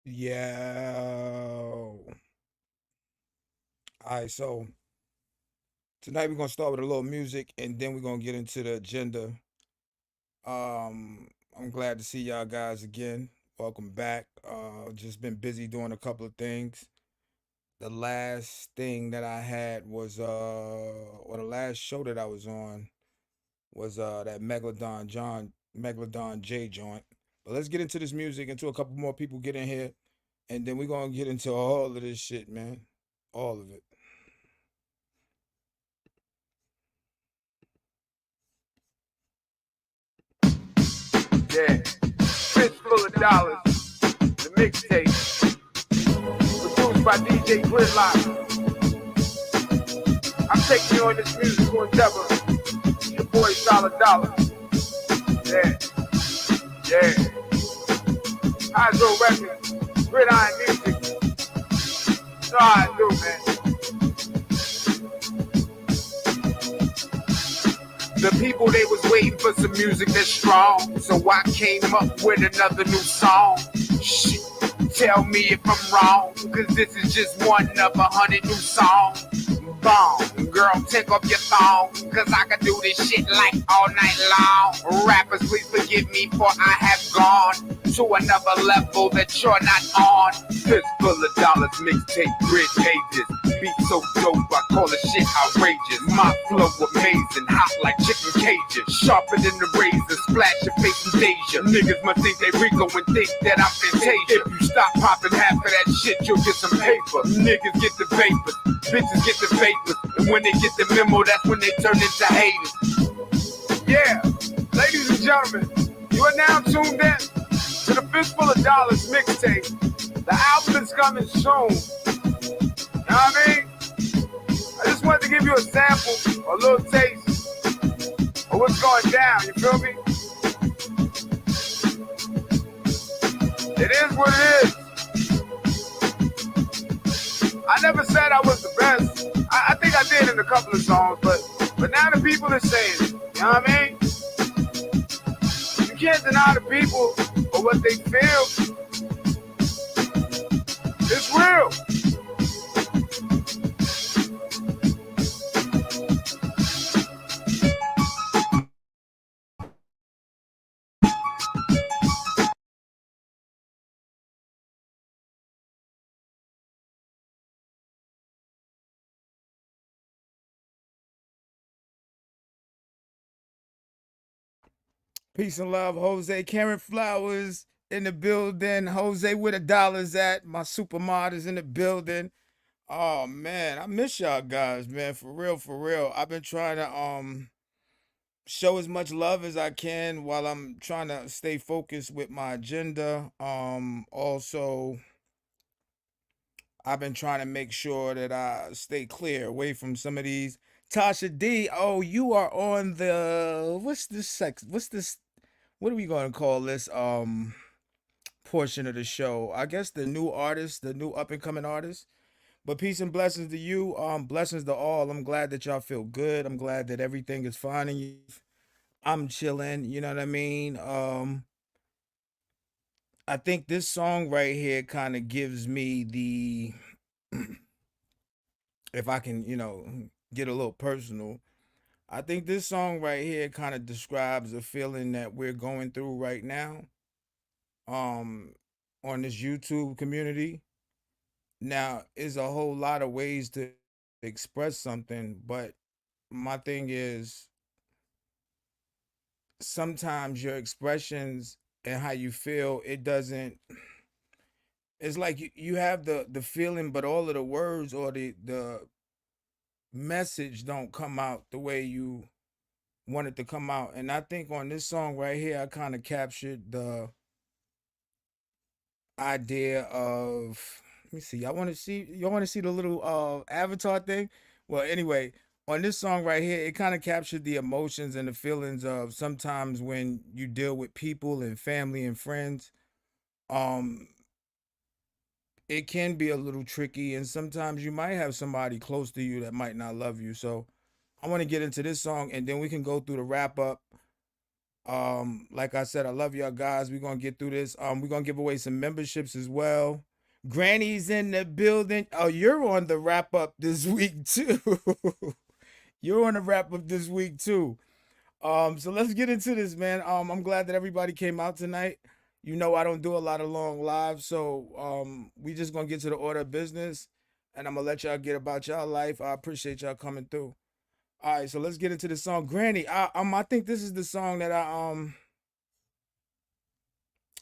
Yeah. All right, so tonight we're gonna start with a little music and then we're gonna get into the agenda. I'm glad to see y'all guys again. Welcome back. Just been busy doing a couple of things. The last thing that I had was or the last show that I was on was that Megalodon J joint. But let's get into this music until a couple more people get in here, and then we're gonna get into all of this shit, man. All of it. Yeah, fistful of dollars. The mixtape, produced by DJ Gridlock. I'm taking you on this musical endeavor. Your boy Solid Dollar. Yeah, yeah. Hydro Records, Gridiron Music. You know how I do, man. The people, they was waiting for some music that's strong. So I came up with another new song. Shit, tell me if I'm wrong, cause this is just one of 100 new songs. Bomb, girl, take off your thong, cause I can do this shit like all night long. Rappers, please forgive me for I have gone to another level that you're not on. Fistful of dollars, mixtape, grid pages. Beat so dope, I call the shit outrageous. My flow amazing, hot like chicken cages. Sharper than the razor, splash your face in danger. Niggas must think they Rico and think that I'm Fantasia. If you stop popping half of that shit, you'll get some paper. Niggas get the vapors, bitches get the vapors. And when they get the memo, that's when they turn into haters. Yeah, ladies and gentlemen, you are now tuned in to the Fistful of Dollars mixtape. The album is coming soon. You know what I mean? I just wanted to give you a sample, a little taste of what's going down, you feel me? It is what it is. I never said I was the best. I think I did in a couple of songs, but now the people are saying it. You know what I mean? You can't deny the people for what they feel. It's real. Peace and love, Jose. Karen Flowers in the building. Jose, where the dollars at? My supermod is in the building. Oh man, I miss y'all guys, man. For real, for real. I've been trying to show as much love as I can while I'm trying to stay focused with my agenda. Also I've been trying to make sure that I stay clear away from some of these. Tasha D, oh, you are on the what are we gonna call this portion of the show? I guess the new artist, the new up and coming artist. But peace and blessings to you. Blessings to all. I'm glad that y'all feel good. I'm glad that everything is fine and you. I'm chilling, you know what I mean? I think this song right here kind of gives me the if I can, get a little personal. I think this song right here kind of describes a feeling that we're going through right now um on this YouTube community. Now, is a whole lot of ways to express something, but my thing is sometimes your expressions and how you feel, it doesn't it's like you have the feeling but all of the words or the message don't come out the way you want it to come out. And I think on this song right here, I kind of captured the idea of let me see. Y'all want to see the little avatar thing? Well, anyway, on this song right here, it kind of captured the emotions and the feelings of sometimes when you deal with people and family and friends. Um it can be a little tricky and sometimes you might have somebody close to you that might not love you. So I want to get into this song and then we can go through the wrap up Like I said, I love y'all guys. We're gonna get through this. We're gonna give away some memberships as well. Granny's in the building. Oh, you're on the wrap up this week too. You're on the wrap up this week too. So let's get into this, man. I'm glad that everybody came out tonight. You know, I don't do a lot of long lives, so we just gonna get to the order of business, and I'm gonna let y'all get about y'all life. I appreciate y'all coming through. All right, so let's get into the song, Granny. I think this is the song that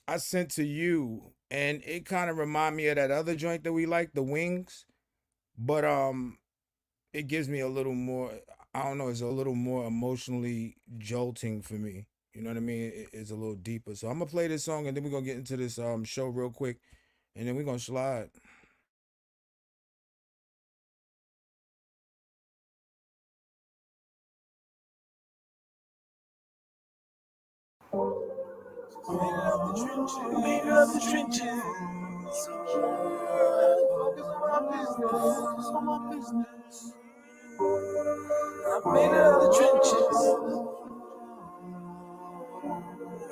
I sent to you, and it kind of remind me of that other joint that we like, the Wings, but it gives me a little more. I don't know. It's a little more emotionally jolting for me. You know what I mean? It's a little deeper. So I'm gonna play this song, and then we're gonna get into this show real quick, and then we're gonna slide. Made of the trenches. Focus on my business. Focus on my business. I'm made of the trenches.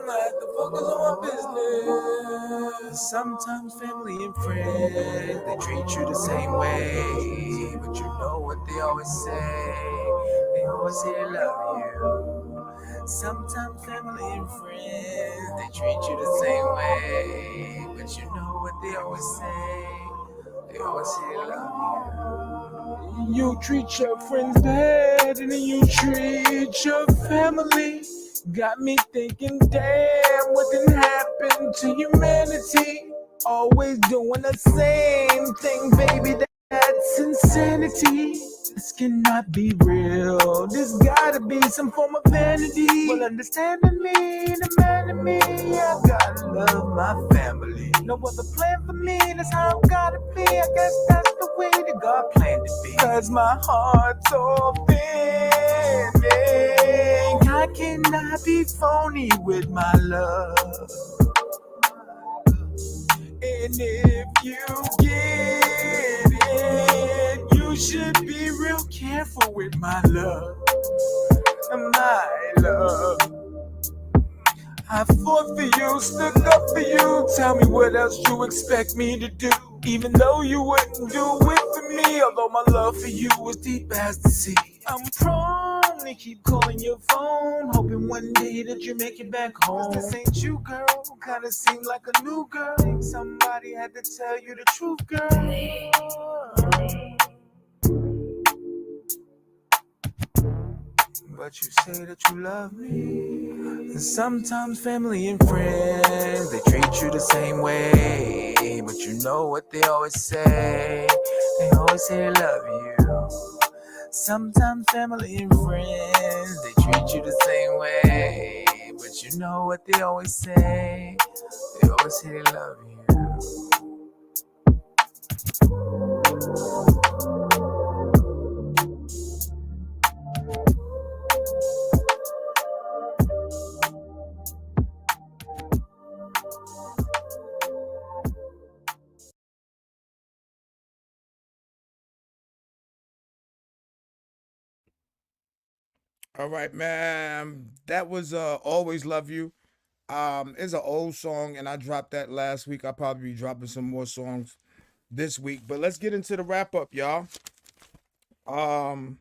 I have to focus on my business. Sometimes family and friends, they treat you the same way. But you know what they always say. They always say they love you. Sometimes family and friends, they treat you the same way. But you know what they always say. They always say they love you. You treat your friends bad and then you treat your family. Got me thinking, damn, what done happened to humanity? Always doing the same thing, baby, that's insanity. This cannot be real. This gotta be some form of vanity. Well, understanding me, the man in me, I gotta love my family. No other plan for me, that's how it gotta be. I guess that's the way that God planned it be. Cause my heart's open. I cannot be phony with my love. And if you get it, you should be real careful with my love. My love. I fought for you, stuck up for you. Tell me what else you expect me to do. Even though you wouldn't do it for me, although my love for you was deep as the sea. I'm prone to keep calling your phone, hoping one day that you make it back home. 'Cause this ain't you, girl. Kinda seem like a new girl. Think somebody had to tell you the truth, girl. But you say that you love me. And sometimes family and friends, they treat you the same way. But you know what they always say. They always say they love you. Sometimes family and friends, they treat you the same way. But you know what they always say. They always say they love you. All right, man. That was "Always Love You." It's an old song, and I dropped that last week. I'll probably be dropping some more songs this week. But let's get into the wrap up, y'all. Um,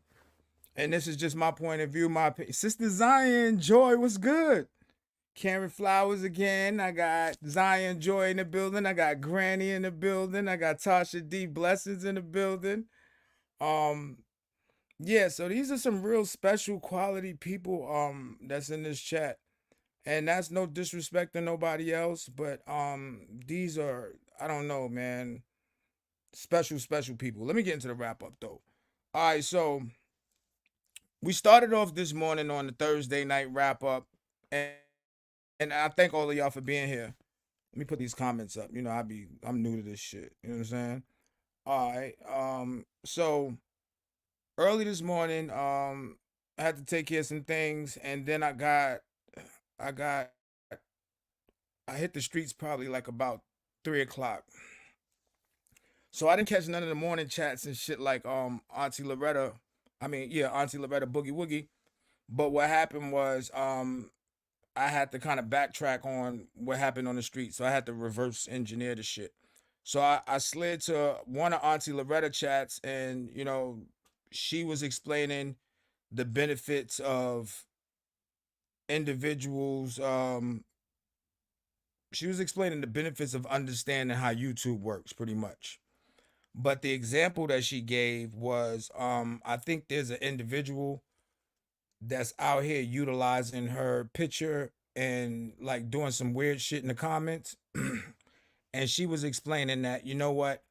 and this is just my point of view, my opinion. Sister Zion Joy was good. Karen Flowers again. I got Zion Joy in the building. I got Granny in the building. I got Tasha D Blessings in the building. Um, yeah, so these are some real special quality people that's in this chat. And that's no disrespect to nobody else, but these are, I don't know, man, special people. Let me get into the wrap up though. All right, so we started off this morning on the Thursday night wrap up, and and I thank all of y'all for being here. Let me put these comments up. You know, I'm new to this shit. You know what I'm saying? All right. So early this morning, I had to take care of some things, and then I got I hit the streets probably like about 3 o'clock. So I didn't catch none of the morning chats and shit like Auntie Loretta. I mean, yeah, Auntie Loretta Boogie Woogie. But what happened was I had to kind of backtrack on what happened on the street. So I had to reverse engineer the shit. So I slid to one of Auntie Loretta chats, and she was explaining the benefits of individuals. She was explaining the benefits of understanding how YouTube works, pretty much. But the example that she gave was, I think there's an individual that's out here utilizing her picture and like doing some weird shit in the comments. And she was explaining that, you know what,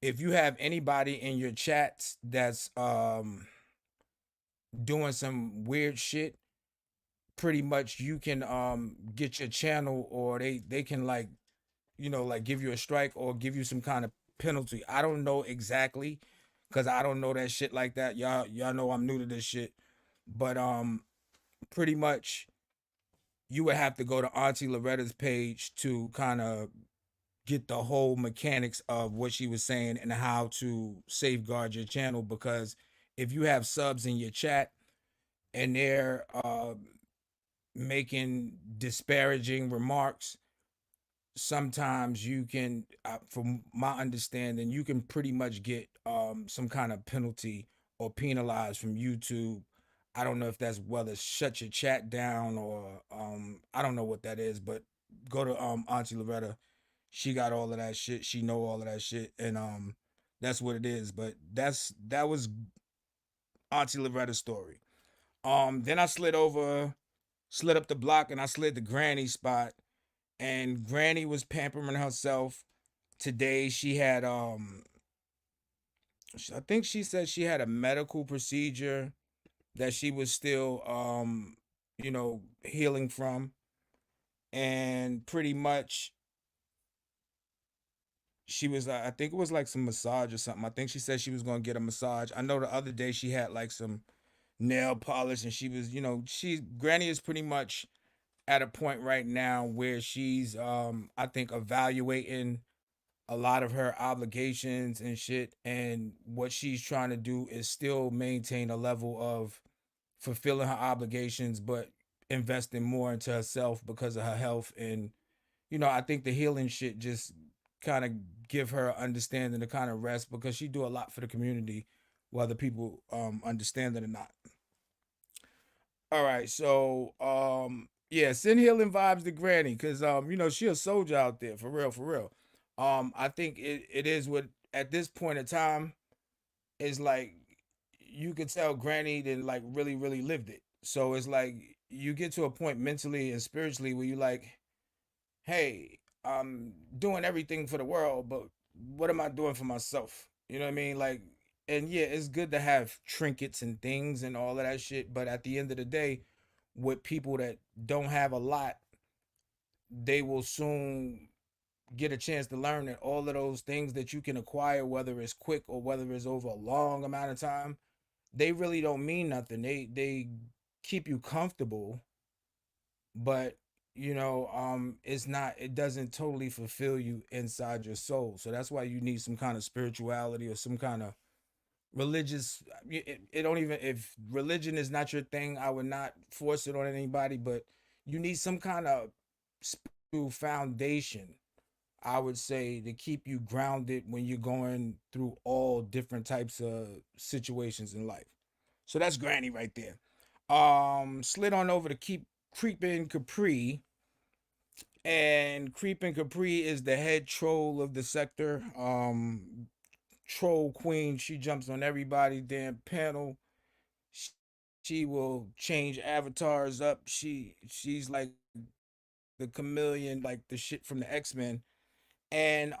if you have anybody in your chats that's doing some weird shit, pretty much you can get your channel, or they can like, like give you a strike or give you some kind of penalty. I don't know exactly, because I don't know that shit like that. Y'all know I'm new to this shit. But pretty much you would have to go to Auntie Loretta's page to kind of get the whole mechanics of what she was saying and how to safeguard your channel. Because if you have subs in your chat and they're making disparaging remarks, sometimes you can, from my understanding, you can pretty much get some kind of penalty or penalized from YouTube. I don't know if that's whether shut your chat down or I don't know what that is, but go to Auntie Loretta. She got all of that shit. She know all of that shit, and that's what it is. But that was Auntie Loretta's story. Then I slid up the block, and I slid the Granny spot, and Granny was pampering herself. Today she had I think she said she had a medical procedure that she was still healing from, and pretty much she was, I think it was like some massage or something. I think she said she was going to get a massage. I know the other day she had like some nail polish, and she was, she Granny is pretty much at a point right now where she's I think evaluating a lot of her obligations and shit, and what she's trying to do is still maintain a level of fulfilling her obligations, but investing more into herself because of her health. And I think the healing shit just kind of give her understanding to kind of rest, because she do a lot for the community, whether people understand it or not. All right, so yeah, send healing vibes to Granny, because she a soldier out there, for real, for real. I think it is what, at this point in time, is like, you could tell Granny then like really, really lived it. So it's like you get to a point mentally and spiritually where you like, hey, I'm doing everything for the world, but what am I doing for myself? You know what I mean? Like, and yeah, it's good to have trinkets and things and all of that shit, but at the end of the day, with people that don't have a lot, they will soon get a chance to learn that all of those things that you can acquire, whether it's quick or whether it's over a long amount of time, they really don't mean nothing. They keep you comfortable, but it's not, it doesn't totally fulfill you inside your soul. So that's why you need some kind of spirituality or some kind of religious, it don't even, if religion is not your thing, I would not force it on anybody, but you need some kind of spiritual foundation, I would say, to keep you grounded when you're going through all different types of situations in life. So that's Granny right there. Slid on over to keep Creeping Capri, and Creeping Capri is the head troll of the sector. Troll queen. She jumps on everybody damn panel. She will change avatars up. She's like the chameleon, like the shit from the X-Men. And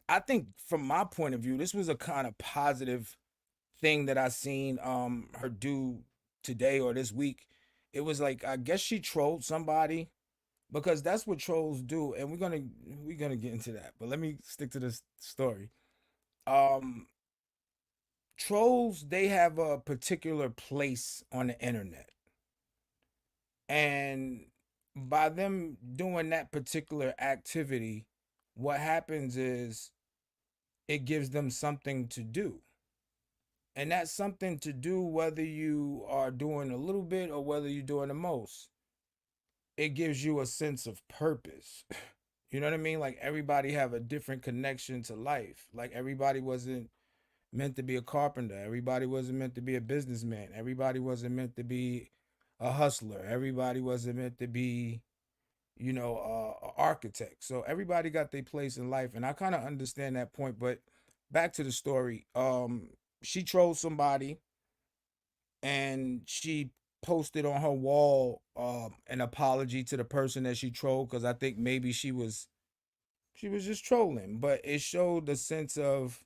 I think from my point of view, this was a kind of positive thing that I seen her do today or this week. It was like, I guess she trolled somebody, because that's what trolls do, and we're gonna get into that. But let me stick to this story. Um Trolls, they have a particular place on the internet, and by them doing that particular activity, what happens is it gives them something to do. And that's something to do whether you are doing a little bit or whether you're doing the most. It gives you a sense of purpose. You know what I mean? Like everybody have a different connection to life. Like everybody wasn't meant to be a carpenter. Everybody wasn't meant to be a businessman. Everybody wasn't meant to be a hustler. Everybody wasn't meant to be, an architect. So everybody got their place in life, and I kind of understand that point. But back to the story. She trolled somebody, and she posted on her wall an apology to the person that she trolled because I think maybe she was just trolling, but it showed a sense of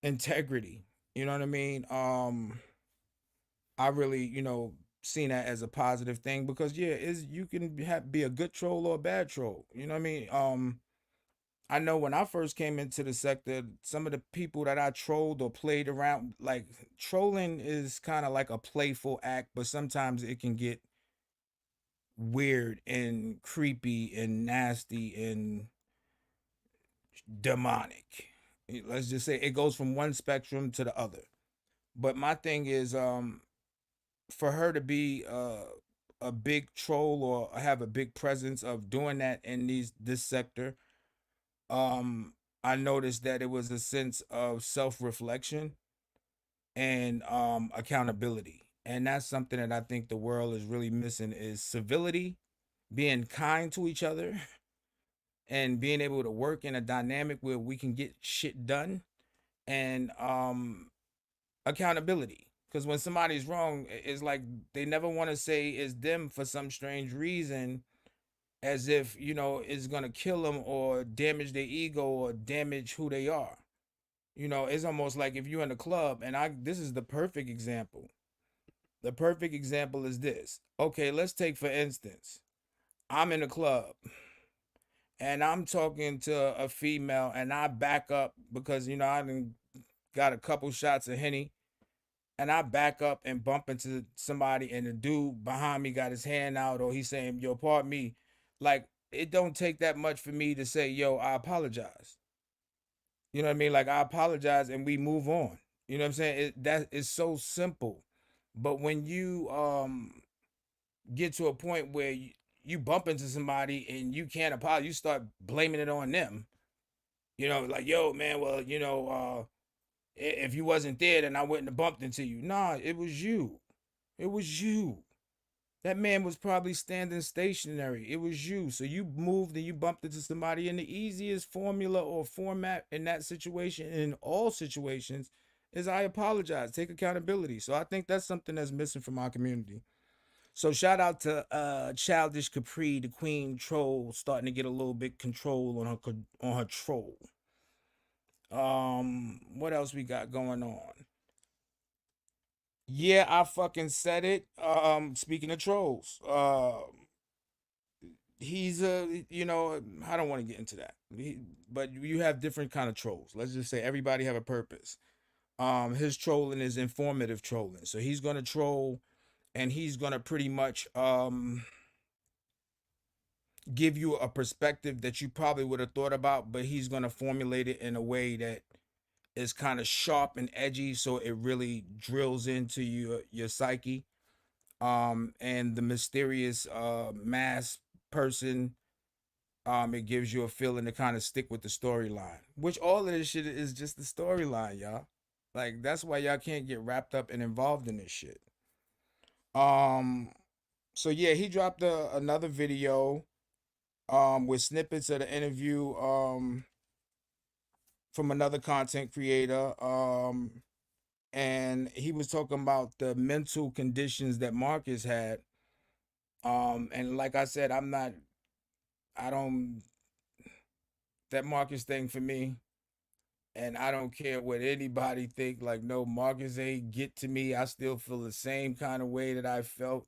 integrity. You know what I mean? I really, seen that as a positive thing because yeah, is you can be a good troll or a bad troll. You know what I mean? I know when I first came into the sector, some of the people that I trolled or played around, like trolling is kind of like a playful act, but sometimes it can get weird and creepy and nasty and demonic. Let's just say it goes from one spectrum to the other. But my thing is, for her to be a big troll or have a big presence of doing that in this sector, um, I noticed that it was a sense of self reflection and accountability, and that's something that I think the world is really missing is civility, being kind to each other, and being able to work in a dynamic where we can get shit done, and accountability. Because when somebody's wrong, it's like they never want to say it's them for some strange reason, as if it's gonna kill them or damage their ego or damage who they are. It's almost like if you're in a club, and I this is the perfect example. The perfect example is this. Okay, let's take for instance, I'm in a club and I'm talking to a female, and I back up because I done got a couple shots of Henny, and I back up and bump into somebody, and the dude behind me got his hand out, or he's saying, "Yo, pardon me." Like, it don't take that much for me to say, "Yo, I apologize." You know what I mean? Like, I apologize, and we move on. You know what I'm saying? That is so simple. But when you get to a point where you bump into somebody and you can't apologize, you start blaming it on them. Like, yo, man, well, if you wasn't there, then I wouldn't have bumped into you. Nah, it was you. It was you. That man was probably standing stationary. It was you. So you moved and you bumped into somebody. And the easiest formula or format in that situation, in all situations, is I apologize. Take accountability. So I think that's something that's missing from our community. So shout out to Childish Capri, the Queen Troll, starting to get a little bit control on her troll. What else we got going on? Yeah, I fucking said it. Speaking of trolls, he's I don't want to get into that. But you have different kind of trolls. Let's just say everybody have a purpose. His trolling is informative trolling. So he's gonna troll, and he's gonna pretty much give you a perspective that you probably would have thought about, but he's gonna formulate it in a way that is kind of sharp and edgy, so it really drills into your psyche. And the mysterious mass person, it gives you a feeling to kind of stick with the storyline, which all of this shit is just the storyline, y'all. Like, that's why y'all can't get wrapped up and involved in this shit. um so yeah, he dropped another video with snippets of the interview from another content creator, and he was talking about the mental conditions that Marcus had. And like I said, I don't, that Marcus thing for me, and I don't care what anybody think. Like, no, Marcus ain't get to me. I still feel the same kind of way that I felt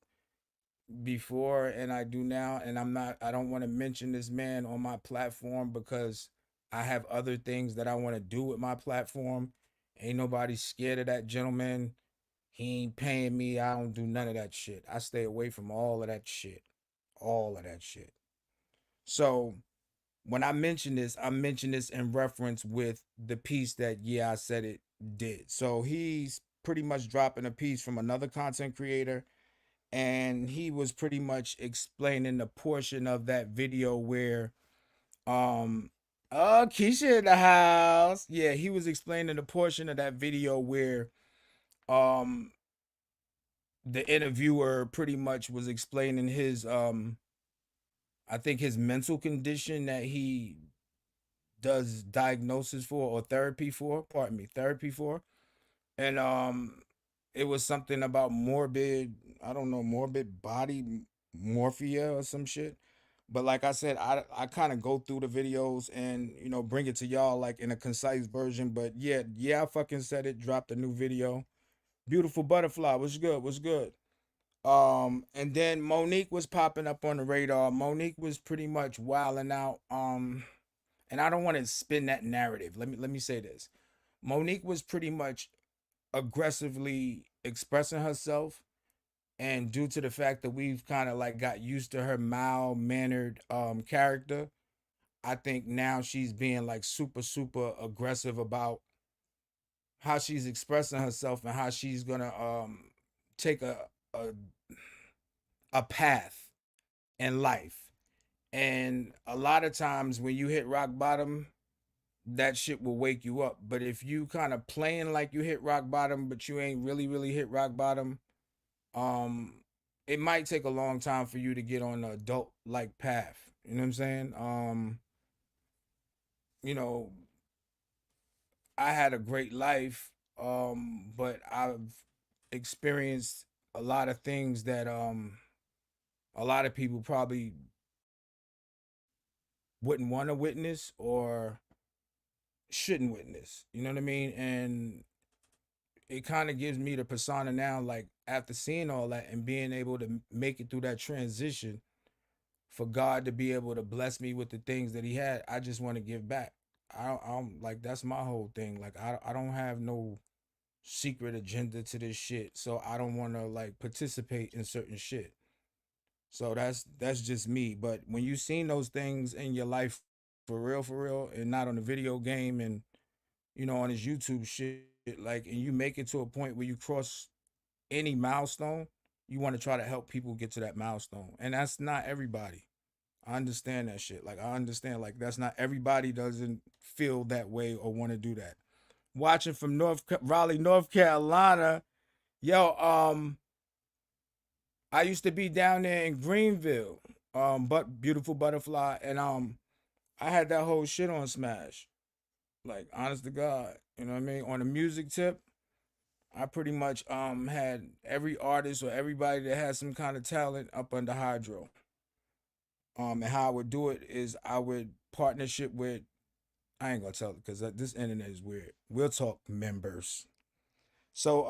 before and I do now. And I don't want to mention this man on my platform because I have other things that I want to do with my platform. Ain't nobody scared of that gentleman. He ain't paying me. I don't do none of that shit. I stay away from all of that shit. All of that shit. So when I mention this in reference with the piece that, yeah, I said it did. So he's pretty much dropping a piece from another content creator, and he was pretty much explaining the portion of that video where oh, Keisha in the house. Yeah, he was explaining the portion of that video where um the interviewer pretty much was explaining his I think his mental condition that he does diagnosis for or therapy for, pardon me, therapy for. And it was something about morbid, I don't know, morbid body morphia or some shit. But like I said, I kind of go through the videos and bring it to y'all like in a concise version. But yeah, I fucking said it. Dropped a new video. Beautiful butterfly. What's good? What's good? And then Monique was popping up on the radar. Monique was pretty much wilding out. And I don't want to spin that narrative. Let me say this. Monique was pretty much aggressively expressing herself, and due to the fact that we've kind of like got used to her mild mannered character, I think now she's being like super aggressive about how she's expressing herself and how she's gonna take a a path in life. And a lot of times when you hit rock bottom, that shit will wake you up. But if you kind of playing like you hit rock bottom, but you ain't really hit rock bottom, um, it might take a long time for you to get on the adult like path. You know what I'm saying? You know, I had a great life, but I've experienced a lot of things that a lot of people probably wouldn't want to witness or shouldn't witness. You know what I mean? And it kind of gives me the persona now, like after seeing all that and being able to make it through that transition, for God to be able to bless me with the things that He had, I just want to give back. I'm like, that's my whole thing. Like, I don't have no secret agenda to this shit, so I don't want to like participate in certain shit. So that's just me. But when you seen those things in your life for real, and not on the video game and on his YouTube shit, like, and you make it to a point where you cross any milestone, you want to try to help people get to that milestone, and that's not everybody. I understand that shit. Like, I understand, like, that's not everybody doesn't feel that way or want to do that. Watching from Raleigh, North Carolina, yo, I used to be down there in Greenville, but beautiful butterfly, and I had that whole shit on Smash. Like, honest to God, you know what I mean? On the music tip, I pretty much had every artist or everybody that has some kind of talent up under Hydro. And how I would do it is I would partnership with, I ain't gonna tell it because this internet is weird. We'll talk members. So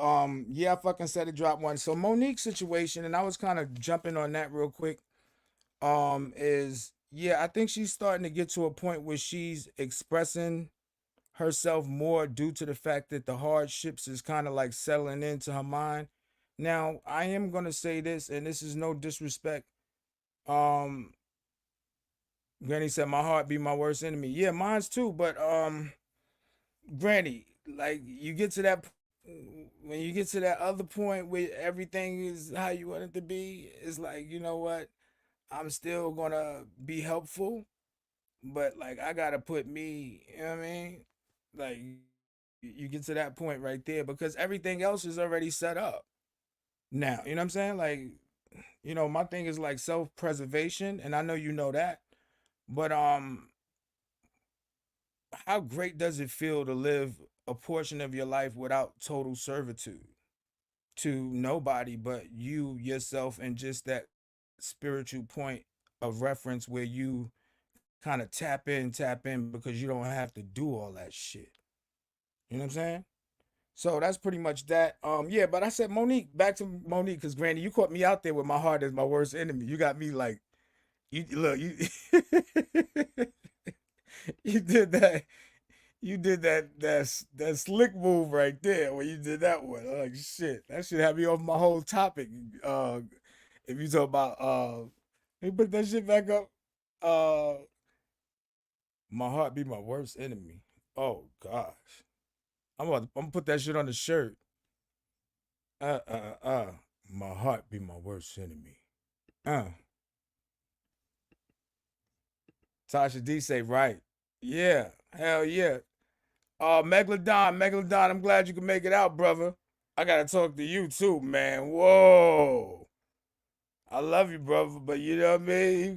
yeah, I fucking said it dropped one. So Monique's situation, and I was kind of jumping on that real quick. Is yeah, I think she's starting to get to a point where she's expressing herself more due to the fact that the hardships is kind of like settling into her mind. Now, I am gonna say this, and this is no disrespect. Um, Granny said my heart be my worst enemy. Yeah, mine's too, but Granny, like you get to that when you get to that other point where everything is how you want it to be, it's like, you know what? I'm still gonna be helpful, but like I gotta put me, you know what I mean? Like you get to that point right there because everything else is already set up. Now, you know what I'm saying? Like, my thing is like self-preservation, and I know you know that. But how great does it feel to live a portion of your life without total servitude to nobody but you, yourself, and just that spiritual point of reference where you kind of tap in because you don't have to do all that shit. You know what I'm saying? So that's pretty much that. Yeah, but I said Monique, back to Monique, because Granny, you caught me out there with my heart as my worst enemy. You got me like, you look, you you did that. You did that slick move right there when you did that one. Like shit, that should have me off my whole topic. If you talk about let me put that shit back up. My heart be my worst enemy. Oh gosh. I'm gonna put that shit on the shirt. Uh, uh, uh. My heart be my worst enemy. Uh. Tasha D say right. Yeah. Hell yeah. Megalodon, I'm glad you can make it out, brother. I gotta talk to you too, man. Whoa. I love you, brother, but you know what I mean? You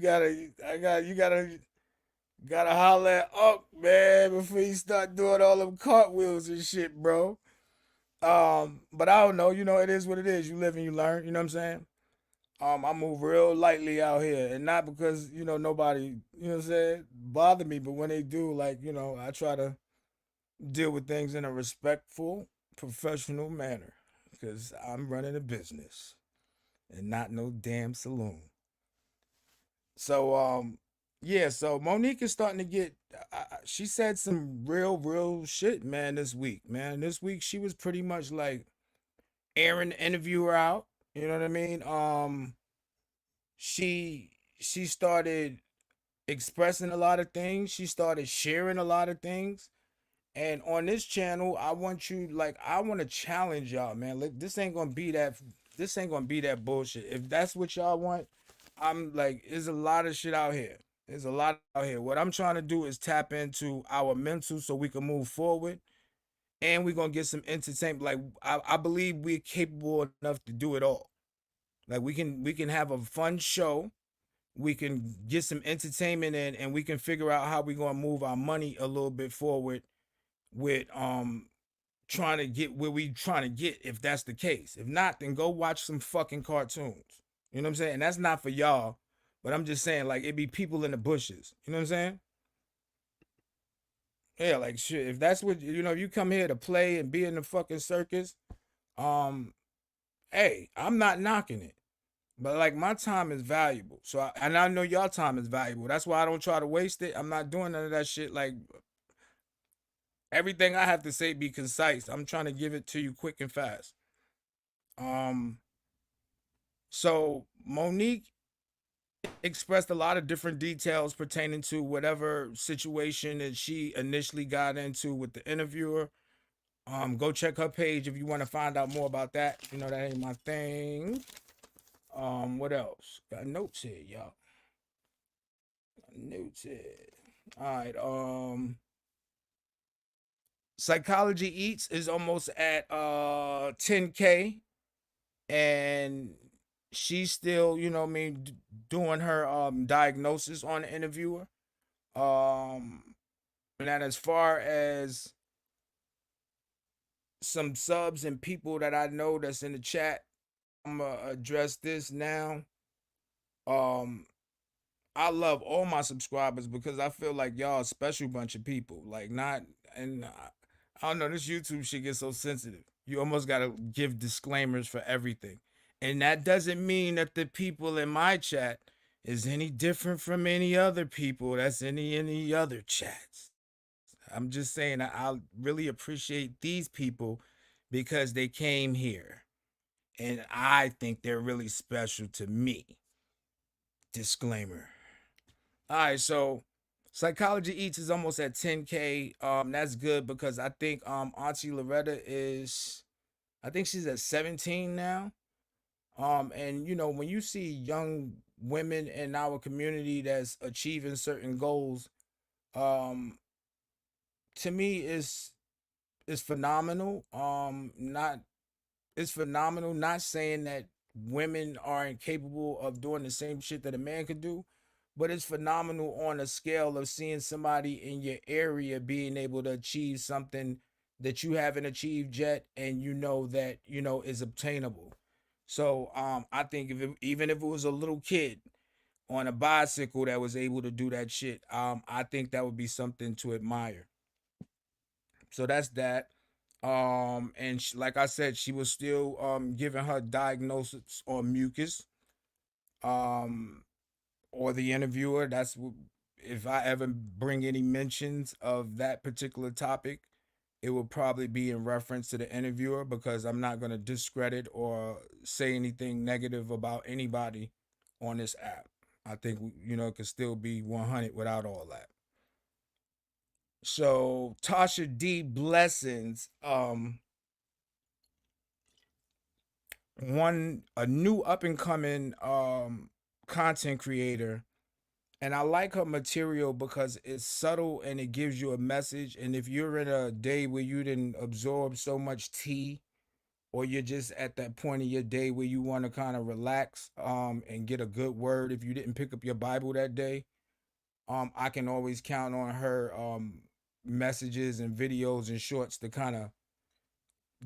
gotta holler at Unc, man, before you start doing all them cartwheels and shit, bro. But I don't know, it is what it is. You live and you learn, you know what I'm saying? I move real lightly out here, and not because, nobody, what I'm saying, bother me, but when they do, like, I try to deal with things in a respectful, professional manner. Because I'm running a business and not no damn saloon. So, yeah, so Monique is starting to get, she said some real shit, man, this week, man. This week, she was pretty much like airing the interviewer out. You know what I mean? She started expressing a lot of things. She started sharing a lot of things. And on this channel, I want to challenge y'all, man. Like, this ain't gonna be that bullshit. If that's what y'all want, I'm like, there's a lot of shit out here. There's a lot out here. What I'm trying to do is tap into our mental so we can move forward, and we're gonna get some entertainment. Like, I believe we're capable enough to do it all. Like, we can have a fun show. We can get some entertainment in, and we can figure out how we're gonna move our money a little bit forward with trying to get where we trying to get, if that's the case. If not, then go watch some fucking cartoons. You know what I'm saying? And that's not for y'all, but I'm just saying, like, it be people in the bushes. You know what I'm saying? Yeah, like shit. If that's what you come here to play and be in the fucking circus, um, hey, I'm not knocking it. But like, my time is valuable. And I know y'all time is valuable. That's why I don't try to waste it. I'm not doing none of that shit. Like, everything I have to say be concise. I'm trying to give it to you quick and fast. Um, so Monique expressed a lot of different details pertaining to whatever situation that she initially got into with the interviewer. Go check her page if you want to find out more about that. That ain't my thing. What else? Got notes here, y'all. Got notes here. All right. Psychology Eats is almost at 10K, and she's still, doing her diagnosis on the interviewer. And that, as far as some subs and people that I know that's in the chat, I'm gonna address this now. Um, I love all my subscribers because I feel like y'all a special bunch of people. Like, not, and I don't know, this YouTube shit gets so sensitive. You almost gotta give disclaimers for everything. And that doesn't mean that the people in my chat is any different from any other people that's in any other chats. I'm just saying I really appreciate these people because they came here. And I think they're really special to me. Disclaimer. All right, so Psychology Eats is almost at 10K. That's good because I think Auntie Loretta is, I think she's at 17 now. And when you see young women in our community that's achieving certain goals, um, to me is phenomenal. Not It's phenomenal. Not saying that women are incapable of doing the same shit that a man could do, but it's phenomenal on a scale of seeing somebody in your area being able to achieve something that you haven't achieved yet, and that is obtainable. So I think even if it was a little kid on a bicycle that was able to do that shit, I think that would be something to admire. So that's that. And like I said, she was still giving her diagnosis on mucus. Um, or the interviewer. If I ever bring any mentions of that particular topic, it will probably be in reference to the interviewer, because I'm not going to discredit or say anything negative about anybody on this app. I think it could still be 100 without all that. So Tasha D Blessings, one a new up and coming content creator, and I like her material because it's subtle and it gives you a message. And if you're in a day where you didn't absorb so much tea, or you're just at that point in your day where you want to kind of relax and get a good word, if you didn't pick up your Bible that day, I can always count on her messages and videos and shorts to kind of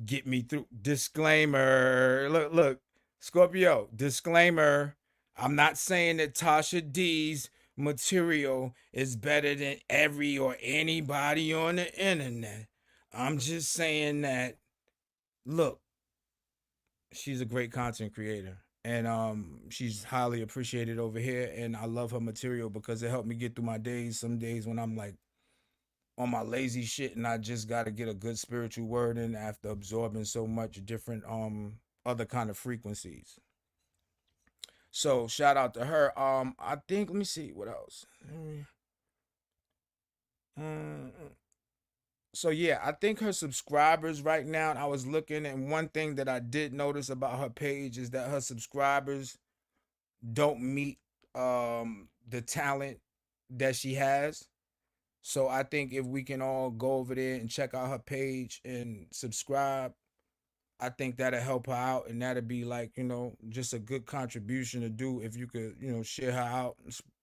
get me through. Disclaimer. Look, Scorpio, disclaimer. I'm not saying that Tasha D's material is better than every or anybody on the internet. I'm just saying that, look, she's a great content creator. And she's highly appreciated over here. And I love her material because it helped me get through my days. Some days when I'm like on my lazy shit and I just got to get a good spiritual word in after absorbing so much different other kind of frequencies. So shout out to her. I think, let me see what else. Mm, So yeah, I think her subscribers right now, I was looking, and one thing that I did notice about her page is that her subscribers don't meet the talent that she has. So I think if we can all go over there and check out her page and subscribe, I think that'll help her out, and that'll be like, just a good contribution to do if you could, share her out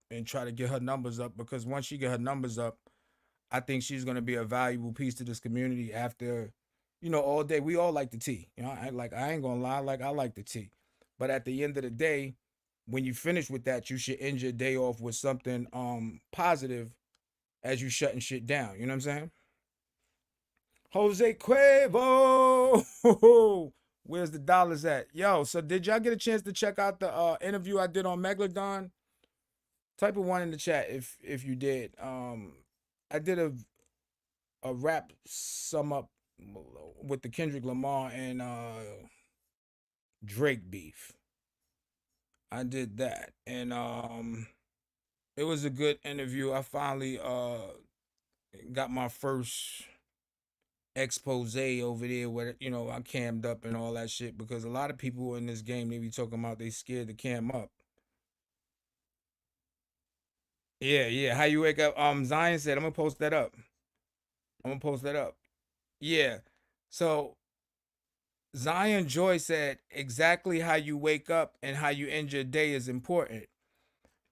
and try to get her numbers up, because once she get her numbers up, I think she's gonna be a valuable piece to this community after, all day. We all like the tea. I ain't gonna lie, like I like the tea. But at the end of the day, when you finish with that, you should end your day off with something positive as you shutting shit down. You know what I'm saying? Jose Cuervo. Where's the dollars at? Yo, so did y'all get a chance to check out the interview I did on Megalodon? Type of one in the chat if you did. I did a rap sum up with the Kendrick Lamar and Drake beef. I did that, and it was a good interview. I finally got my first expose over there where I cammed up and all that shit, because a lot of people in this game, they be talking about they scared to cam up. Yeah, yeah. How you wake up? Zion said I'm gonna post that up. I'm gonna post that up. Yeah. So Zion Joy said exactly how you wake up and how you end your day is important.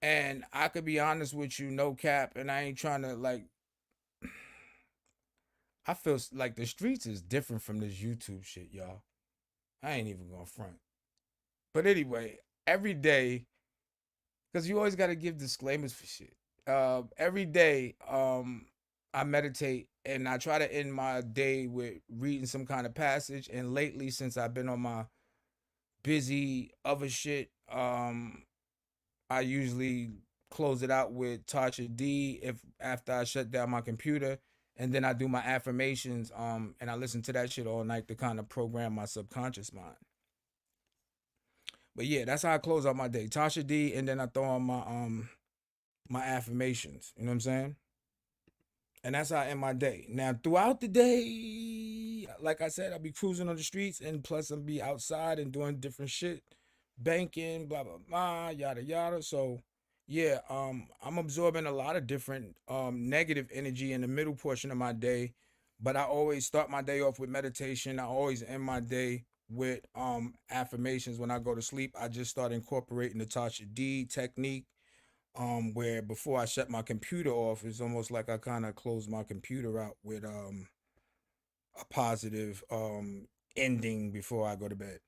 And I could be honest with you, no cap, and I ain't trying to like. I feel like the streets is different from this YouTube shit, y'all. I ain't even gonna front. But anyway, every day, because you always got to give disclaimers for shit. Every day, I meditate and I try to end my day with reading some kind of passage. And lately, since I've been on my busy other shit, I usually close it out with Tasha D if after I shut down my computer, and then I do my affirmations, and I listen to that shit all night to kind of program my subconscious mind. But yeah, that's how I close out my day. Tasha D, and then I throw on my affirmations. You know what I'm saying? And that's how I end my day. Now throughout the day, like I said, I'll be cruising on the streets, and plus I'll be outside and doing different shit, banking, blah blah blah, yada yada. So yeah, I'm absorbing a lot of different negative energy in the middle portion of my day, but I always start my day off with meditation. I always end my day with affirmations when I go to sleep. I just start incorporating the Tasha D technique, where before I shut my computer off, it's almost like I kind of close my computer out with a positive ending before I go to bed.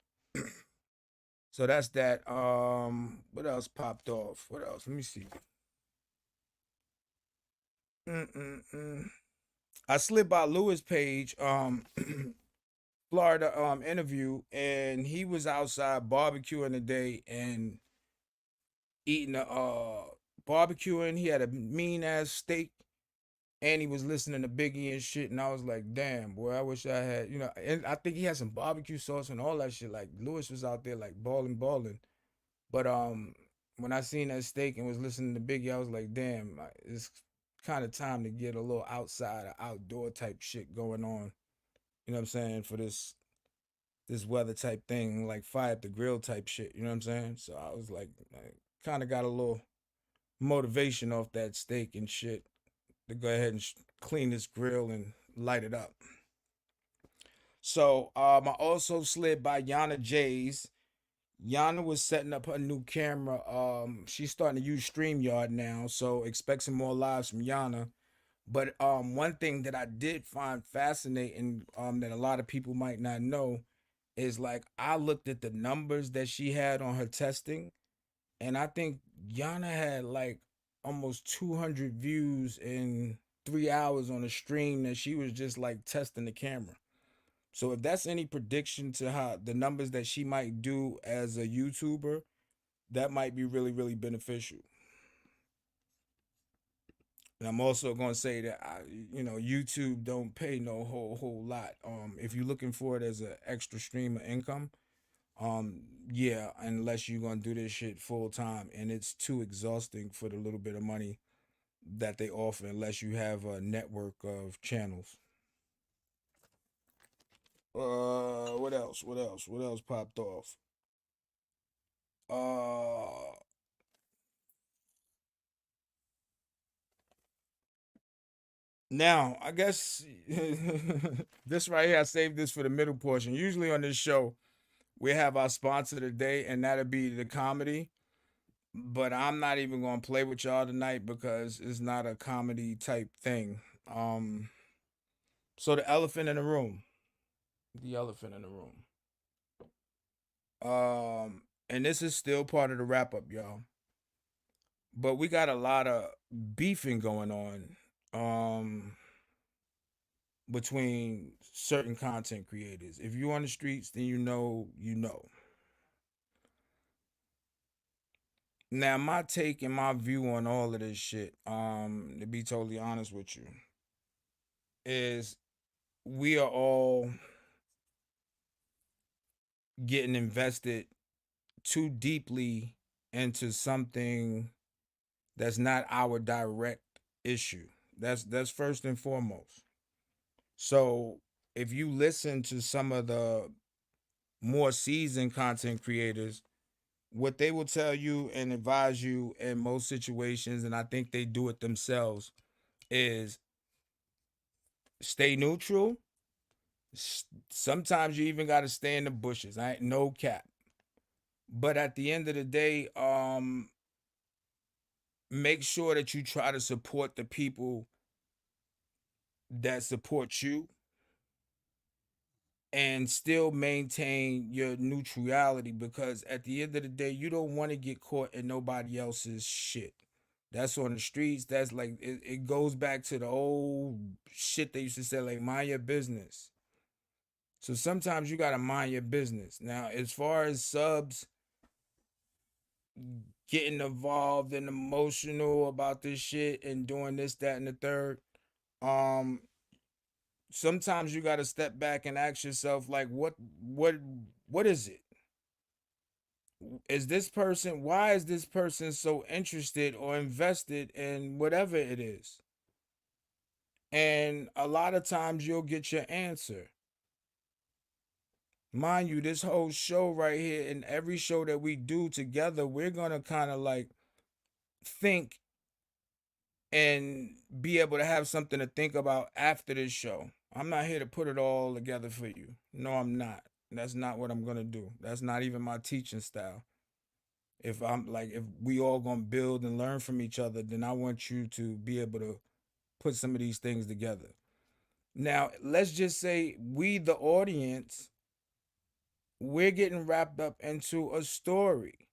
So that's that. What else popped off? What else? Let me see. Mm-mm-mm. I slid by Lewis page, Florida interview, and he was outside barbecuing today and eating a barbecuing. He had a mean ass steak, and he was listening to Biggie and shit. And I was like, damn, boy, I wish I had, And I think he had some barbecue sauce and all that shit. Like Lewis was out there like balling, balling. But when I seen that steak and was listening to Biggie, I was like, damn, it's kind of time to get a little outside or outdoor type shit going on. You know what I'm saying? For this weather type thing, like fire at the grill type shit. You know what I'm saying? So I was like, I kind of got a little motivation off that steak and shit to go ahead and clean this grill and light it up. So I also slid by Yana J's. Yana was setting up her new camera. She's starting to use StreamYard now, so expect some more lives from Yana. But one thing that I did find fascinating, that a lot of people might not know, is like I looked at the numbers that she had on her testing, and I think Yana had like almost 200 views in 3 hours on a stream that she was just like testing the camera. So if that's any prediction to how the numbers that she might do as a YouTuber, that might be really, really beneficial. And I'm also gonna say that YouTube don't pay no whole lot. If you're looking for it as an extra stream of income, yeah, unless you're gonna do this shit full time, and it's too exhausting for the little bit of money that they offer, unless you have a network of channels. What else? What else? What else popped off? Uh, Now I guess this right here, I saved this for the middle portion. Usually on this show, we have our sponsor today, and that'll be the comedy. But I'm not even gonna play with y'all tonight because it's not a comedy type thing. Um, so the elephant in the room, the elephant in the room. And this is still part of the wrap up, y'all. But we got a lot of beefing going on, between certain content creators. If you're on the streets, then you know. Now, my take and my view on all of this shit, to be totally honest with you, is we are all getting invested too deeply into something that's not our direct issue. That's first and foremost. So if you listen to some of the more seasoned content creators, what they will tell you and advise you in most situations, and I think they do it themselves, is stay neutral. Sometimes you even got to stay in the bushes. I ain't no cap. But at the end of the day, make sure that you try to support the people that support you and still maintain your neutrality, because at the end of the day, you don't want to get caught in nobody else's shit. That's on the streets. That's like it goes back to the old shit they used to say, like mind your business. So sometimes you gotta mind your business. Now, as far as subs getting involved and emotional about this shit and doing this, that, and the third, um, sometimes you gotta step back and ask yourself, like, what what is it? Is this person, why is this person so interested or invested in whatever it is? And a lot of times you'll get your answer. Mind you, this whole show right here and every show that we do together, we're gonna kind of like think and be able to have something to think about after this show. I'm not here to put it all together for you. No, I'm not. That's not what I'm gonna do. That's not even my teaching style. If we all gonna build and learn from each other, then I want you to be able to put some of these things together. Now, let's just say we, the audience, we're getting wrapped up into a story,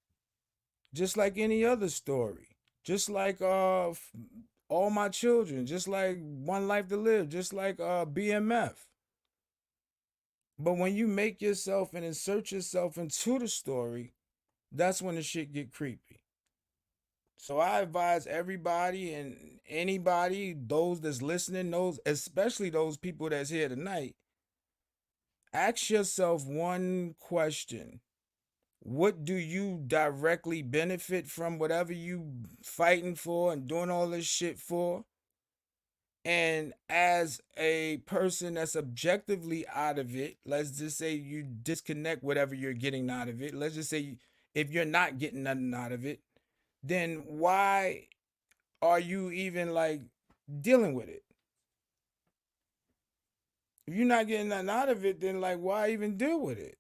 just like any other story, just like all my children, just like One Life to Live, just like BMF. But when you make yourself and insert yourself into the story, that's when the shit get creepy. So I advise everybody and anybody, those that's listening, those especially those people that's here tonight, ask yourself one question. What do you directly benefit from whatever you fighting for and doing all this shit for? And as a person that's objectively out of it, let's just say you disconnect whatever you're getting out of it. Let's just say if you're not getting nothing out of it, then why are you even like dealing with it? If you're not getting nothing out of it, then like why even deal with it?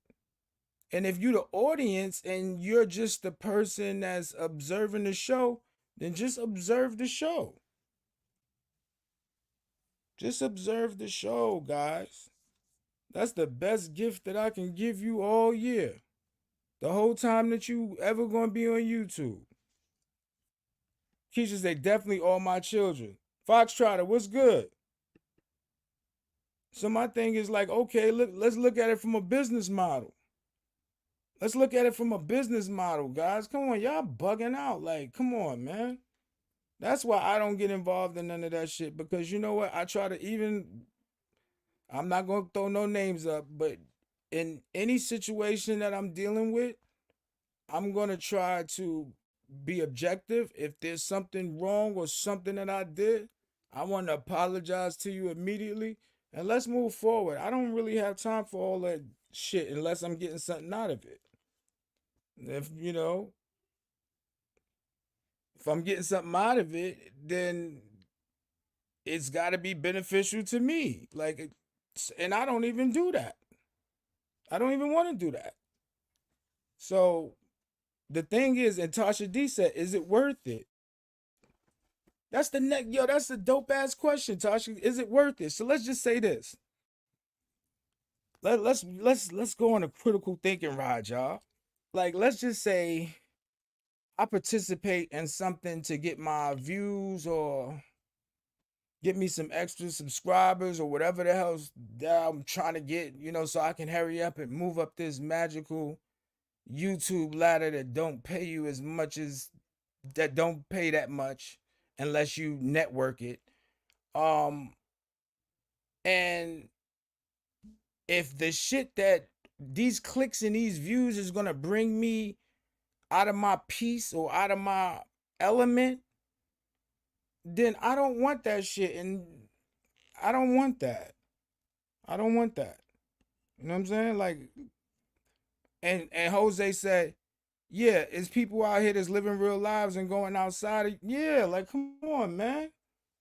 And if you're the audience and you're just the person that's observing the show, then just observe the show. Just observe the show, guys. That's the best gift that I can give you all year. The whole time that you ever gonna be on YouTube. Keisha say, definitely all my children. Foxtrotter, what's good? So my thing is like, okay, let's look at it from a business model. Let's look at it from a business model, guys. Come on, y'all bugging out. Like, come on, man. That's why I don't get involved in none of that shit. Because you know what? I try to even I'm not gonna throw no names up, but in any situation that I'm dealing with, I'm gonna try to be objective. If there's something wrong or something that I did, I want to apologize to you immediately and let's move forward. I don't really have time for all that shit unless I'm getting something out of it. If you know, if I'm getting something out of it, then it's got to be beneficial to me. Like, and I don't even do that. I don't even want to do that. So the thing is, and Tasha D said, is it worth it? That's the next, yo, that's a dope ass question, Tasha. Is it worth it? So let's just say this. Let's go on a critical thinking ride, y'all. Like, let's just say I participate in something to get my views or get me some extra subscribers or whatever the hell that I'm trying to get, so I can hurry up and move up this magical YouTube ladder that don't pay you as much as that don't pay that much unless you network it. Um and if the shit that these clicks and these views is gonna bring me out of my peace or out of my element, then I don't want that shit. And I don't want that. I don't want that. You know what I'm saying? Like, and Jose said, yeah, it's people out here that's living real lives and going outside. Yeah, like come on, man.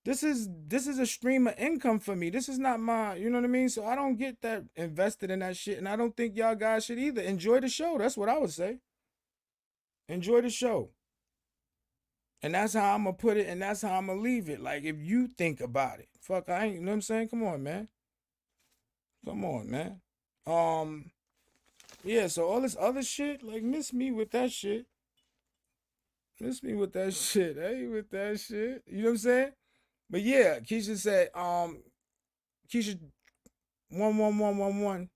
This is a stream of income for me. This is not my, you know what I mean? So I don't get that invested in that shit. And I don't think y'all guys should either. Enjoy the show. That's what I would say. Enjoy the show. And that's how I'm gonna put it, and that's how I'm gonna leave it. Like if you think about it. Fuck, I ain't, you know what I'm saying? Come on, man. Come on, man. Um, yeah, so all this other shit, like miss me with that shit. Miss me with that shit. Hey, with that shit. You know what I'm saying? But yeah, Keisha said, Keisha 11111,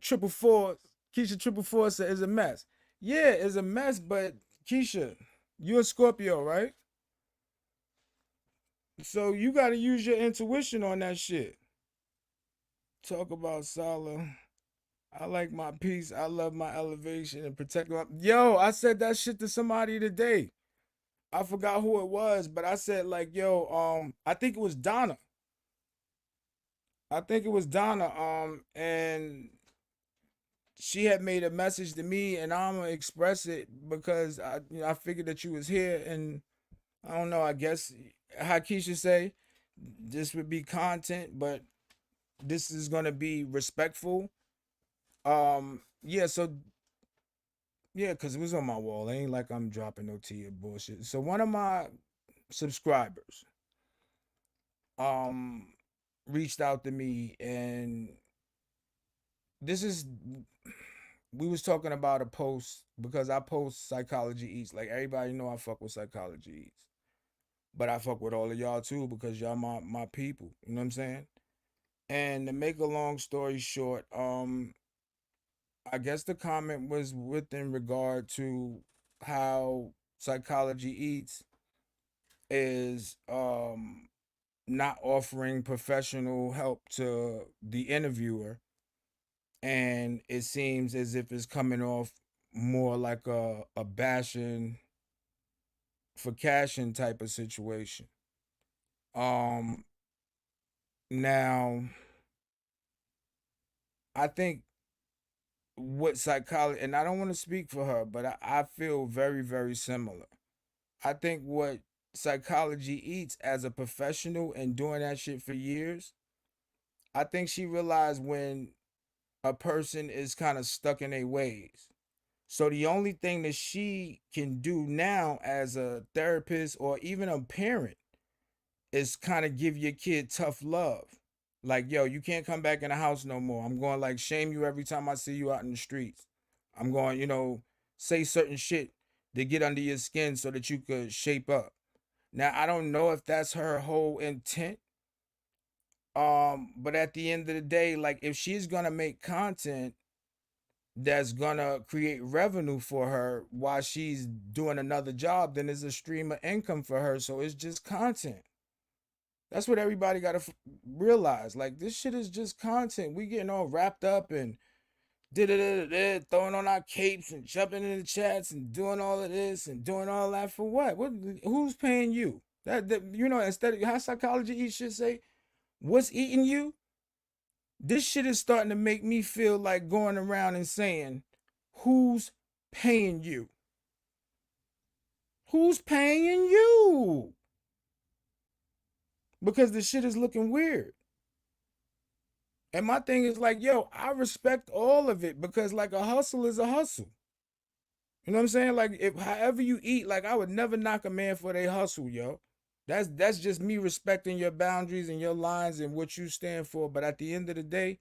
triple four. Keisha triple four said it's a mess. Yeah, it's a mess, but Keisha, you're a Scorpio, right? So you gotta use your intuition on that shit. Talk about Sala. I like my peace. I love my elevation and protect my. Yo, I said that shit to somebody today. I forgot who it was, but I said like, yo, I think it was Donna. I think it was Donna. And she had made a message to me, and I'm gonna express it because I figured that you was here, and I don't know. I guess how Keisha say, this would be content, but this is gonna be respectful. Yeah. So yeah, cause it was on my wall. It ain't like I'm dropping no tea or bullshit. So one of my subscribers, um, reached out to me, and this is we was talking about a post because I post Psychology Eats. Like everybody know I fuck with Psychology Eats. But I fuck with all of y'all too because y'all my people. You know what I'm saying? And to make a long story short, I guess the comment was within regard to how Psychology Eats is not offering professional help to the interviewer, and it seems as if it's coming off more like a bashing for cashing type of situation. Um Now I think what psychology, and I don't want to speak for her, but I feel very, very similar. I think what psychology eats as a professional and doing that shit for years, I think she realized when a person is kind of stuck in their ways. So the only thing that she can do now as a therapist or even a parent is kind of give your kid tough love. Like, yo, you can't come back in the house no more. I'm going like shame you every time I see you out in the streets. I'm going, say certain shit to get under your skin so that you could shape up. Now, I don't know if that's her whole intent. But at the end of the day, like if she's gonna make content that's gonna create revenue for her while she's doing another job, then it's a stream of income for her. So it's just content. That's what everybody got to realize. Like this shit is just content. We getting all wrapped up and throwing on our capes and jumping in the chats and doing all of this and doing all that for what? What? Who's paying you? Instead of how psychology eats should say, what's eating you? This shit is starting to make me feel like going around and saying, who's paying you? Who's paying you? Because the shit is looking weird. And my thing is like, yo, I respect all of it because like a hustle is a hustle. You know what I'm saying? Like if however you eat, like I would never knock a man for their hustle, yo. That's just me respecting your boundaries and your lines and what you stand for. But at the end of the day,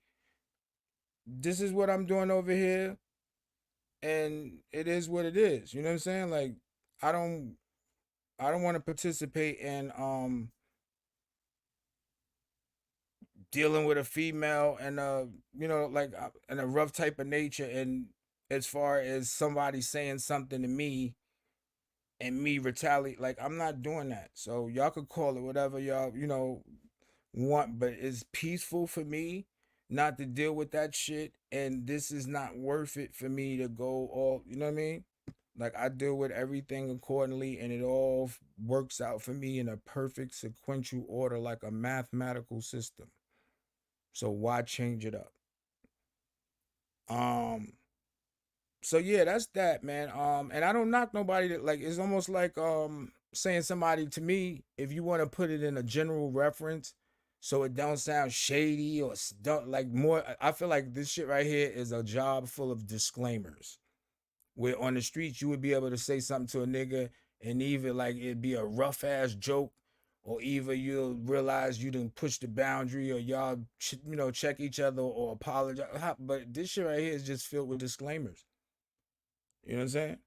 this is what I'm doing over here, and it is what it is. You know what I'm saying? Like I don't I don't want to participate in dealing with a female and in a rough type of nature, and as far as somebody saying something to me and me retaliate, like I'm not doing that. So y'all could call it whatever y'all want, but it's peaceful for me not to deal with that shit, and this is not worth it for me to go all, you know what I mean? Like I deal with everything accordingly and it all works out for me in a perfect sequential order like a mathematical system. So why change it up? Um, so yeah, that's that, man. And I don't knock nobody that like it's almost like saying somebody to me, if you want to put it in a general reference, so it don't sound shady or don't like more. I feel like this shit right here is a job full of disclaimers. Where on the streets you would be able to say something to a nigga and either like it'd be a rough ass joke or either you'll realize you didn't push the boundary or y'all check each other or apologize. But this shit right here is just filled with disclaimers. You know what I'm saying?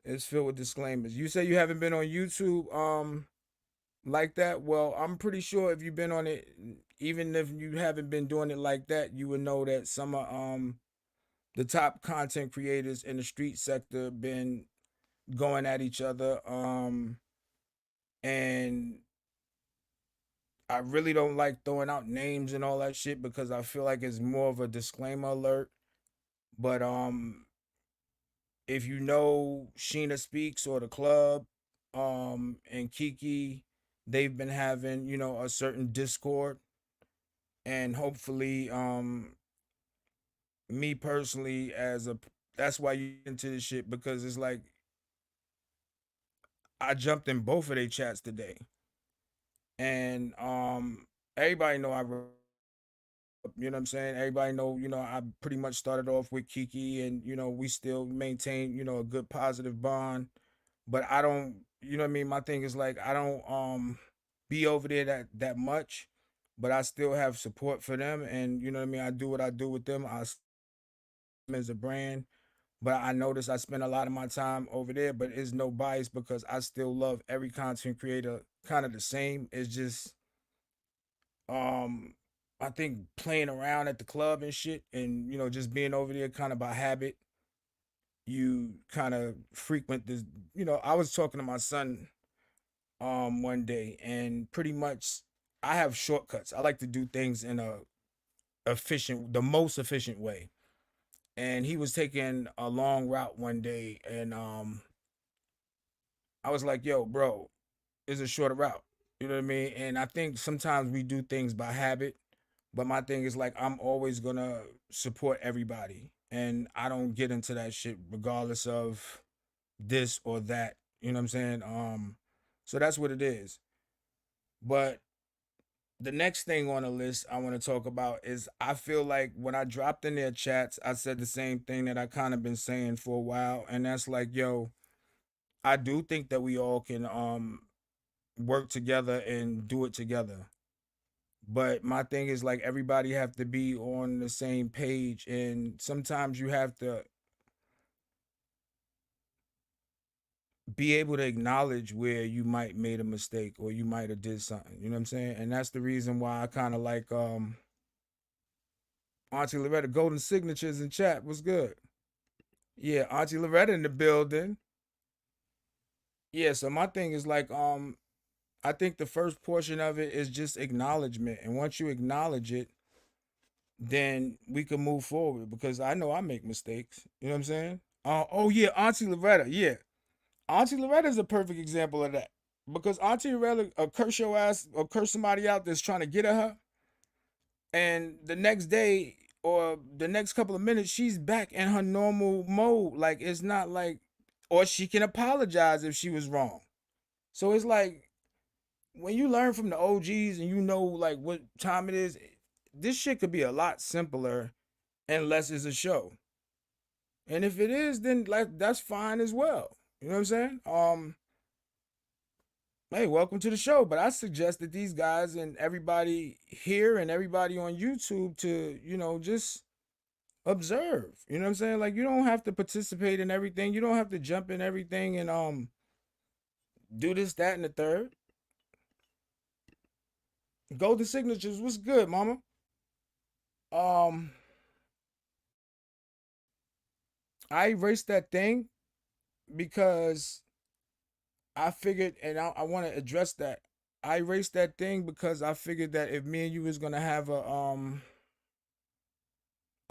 It's filled with disclaimers. You say you haven't been on YouTube like that. Well, I'm pretty sure if you've been on it, even if you haven't been doing it like that, you would know that some of the top content creators in the street sector been going at each other. And I really don't like throwing out names and all that shit because I feel like it's more of a disclaimer alert. But if you know Sheena Speaks or the club, and Kiki, they've been having, a certain discord. And hopefully, me personally that's why you into this shit because it's like I jumped in both of their chats today. And everybody know I rep, you know what I'm saying? Everybody know, I pretty much started off with Kiki and we still maintain, a good positive bond. But I don't, you know what I mean? My thing is like I don't be over there that much, but I still have support for them and you know what I mean? I do what I do with them. I as a brand. But I notice I spend a lot of my time over there, but it's no bias because I still love every content creator kind of the same. It's just um I think playing around at the club and shit and just being over there kind of by habit, you kind of frequent this. I was talking to my son one day and pretty much I have shortcuts. I like to do things in the most efficient way. And he was taking a long route one day and I was like, "Yo, bro, it's a shorter route." You know what I mean? And I think sometimes we do things by habit, but my thing is like I'm always gonna support everybody, and I don't get into that shit regardless of this or that. You know what I'm saying? So that's what it is. But the next thing on the list I want to talk about is I feel like when I dropped in their chats, I said the same thing that I kind of been saying for a while, and that's like, yo, I do think that we all can work together and do it together. But my thing is like everybody have to be on the same page, and sometimes you have to be able to acknowledge where you might made a mistake or you might have did something. You know what I'm saying? And that's the reason why I kind of like Auntie Loretta Golden Signatures in chat was good. Yeah, Auntie Loretta in the building. Yeah, so my thing is like I think the first portion of it is just acknowledgement. And once you acknowledge it, then we can move forward because I know I make mistakes. You know what I'm saying? Oh yeah, Auntie Loretta. Yeah. Auntie Loretta is a perfect example of that. Because Auntie Loretta curse your ass or curse somebody out that's trying to get at her, and the next day or the next couple of minutes, she's back in her normal mode. Like it's not like, or she can apologize if she was wrong. So it's like when you learn from the OGs and you know like what time it is, this shit could be a lot simpler unless it's a show. And if it is, then like that's fine as well. You know what I'm saying? Hey, welcome to the show. But I suggest that these guys and everybody here and everybody on YouTube to, just observe. You know what I'm saying? Like you don't have to participate in everything. You don't have to jump in everything and do this, that, and the third. Golden signatures, what's good, mama? Um, I erased that thing because I figured, and I want to address that. I erased that thing because I figured that if me and you was gonna have a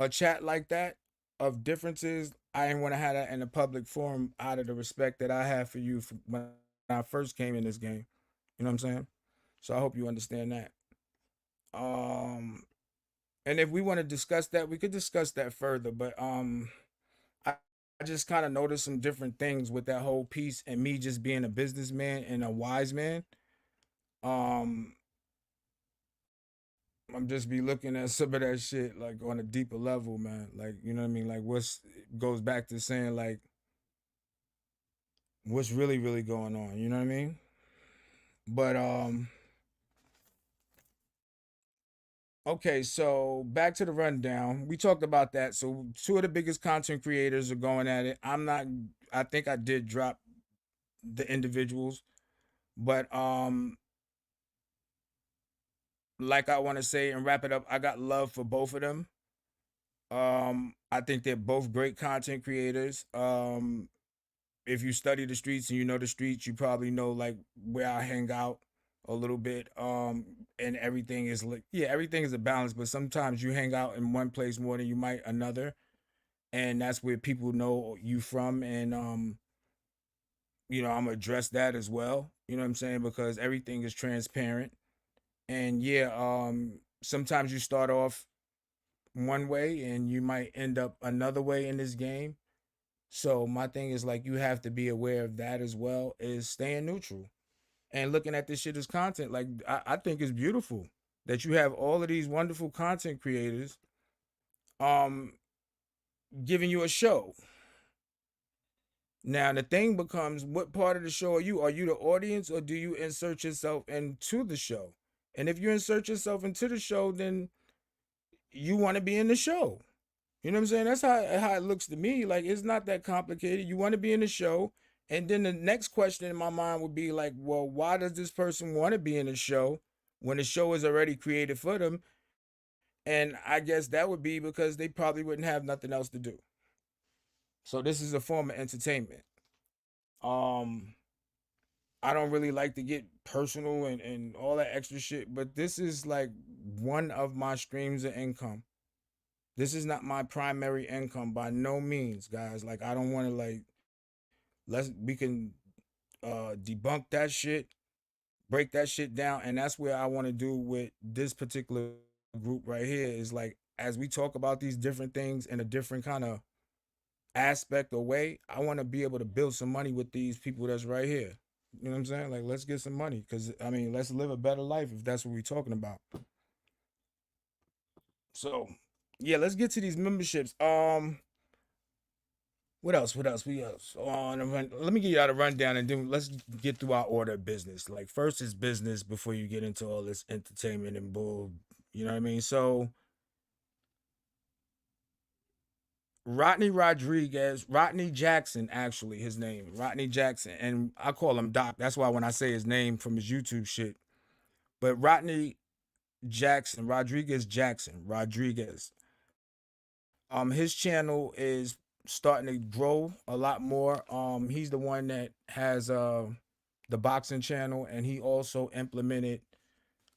chat like that of differences, I didn't want to have that in a public forum out of the respect that I have for you when I first came in this game. You know what I'm saying? So I hope you understand that. Um, and if we want to discuss that, we could discuss that further. But I just kind of noticed some different things with that whole piece, and me just being a businessman and a wise man. Um, I'm just be looking at some of that shit like on a deeper level, man. Like you know what I mean? Like what's goes back to saying like what's really going on. You know what I mean? But okay, so back to the rundown. We talked about that. So two of the biggest content creators are going at it. I'm not. I think I did drop the individuals, but like I want to say and wrap it up. I got love for both of them. I think they're both great content creators. If you study the streets and you know the streets, you probably know like where I hang out a little bit. And everything is like yeah, everything is a balance, but sometimes you hang out in one place more than you might another, and that's where people know you from. And I'm gonna address that as well. You know what I'm saying? Because everything is transparent. And yeah, sometimes you start off one way and you might end up another way in this game. So my thing is like you have to be aware of that as well is staying neutral and looking at this shit as content. Like I think it's beautiful that you have all of these wonderful content creators um giving you a show. Now the thing becomes what part of the show are you? Are you the audience or do you insert yourself into the show? And if you insert yourself into the show, then you want to be in the show. You know what I'm saying? That's how it looks to me. Like it's not that complicated. You want to be in the show, and then the next question in my mind would be like, well, why does this person want to be in the show when the show is already created for them? And I guess that would be because they probably wouldn't have nothing else to do. So this is a form of entertainment. Um, I don't really like to get personal and all that extra shit, but this is like one of my streams of income. This is not my primary income by no means, guys. Like I don't want to like let's we can debunk that shit. break that shit down. And that's where I want to do with this particular group right here is like, as we talk about these different things in a different kind of aspect or way, I want to be able to build some money with these people that's right here. You know what I'm saying? Like, let's get some money because, I mean, let's live a better life if that's what we're talking about. So, yeah, let's get to these memberships. What else? What else? We else on the run. Let me give you out a rundown and then let's get through our order of business. Like first is business before you get into all this entertainment and bull. You know what I mean? So Rodney Jackson, actually, his name, Rodney Jackson, and I call him Doc. That's why when I say his name from his YouTube shit, but Rodney Jackson, Rodriguez. His channel is starting to grow a lot more. He's the one that has the boxing channel, and he also implemented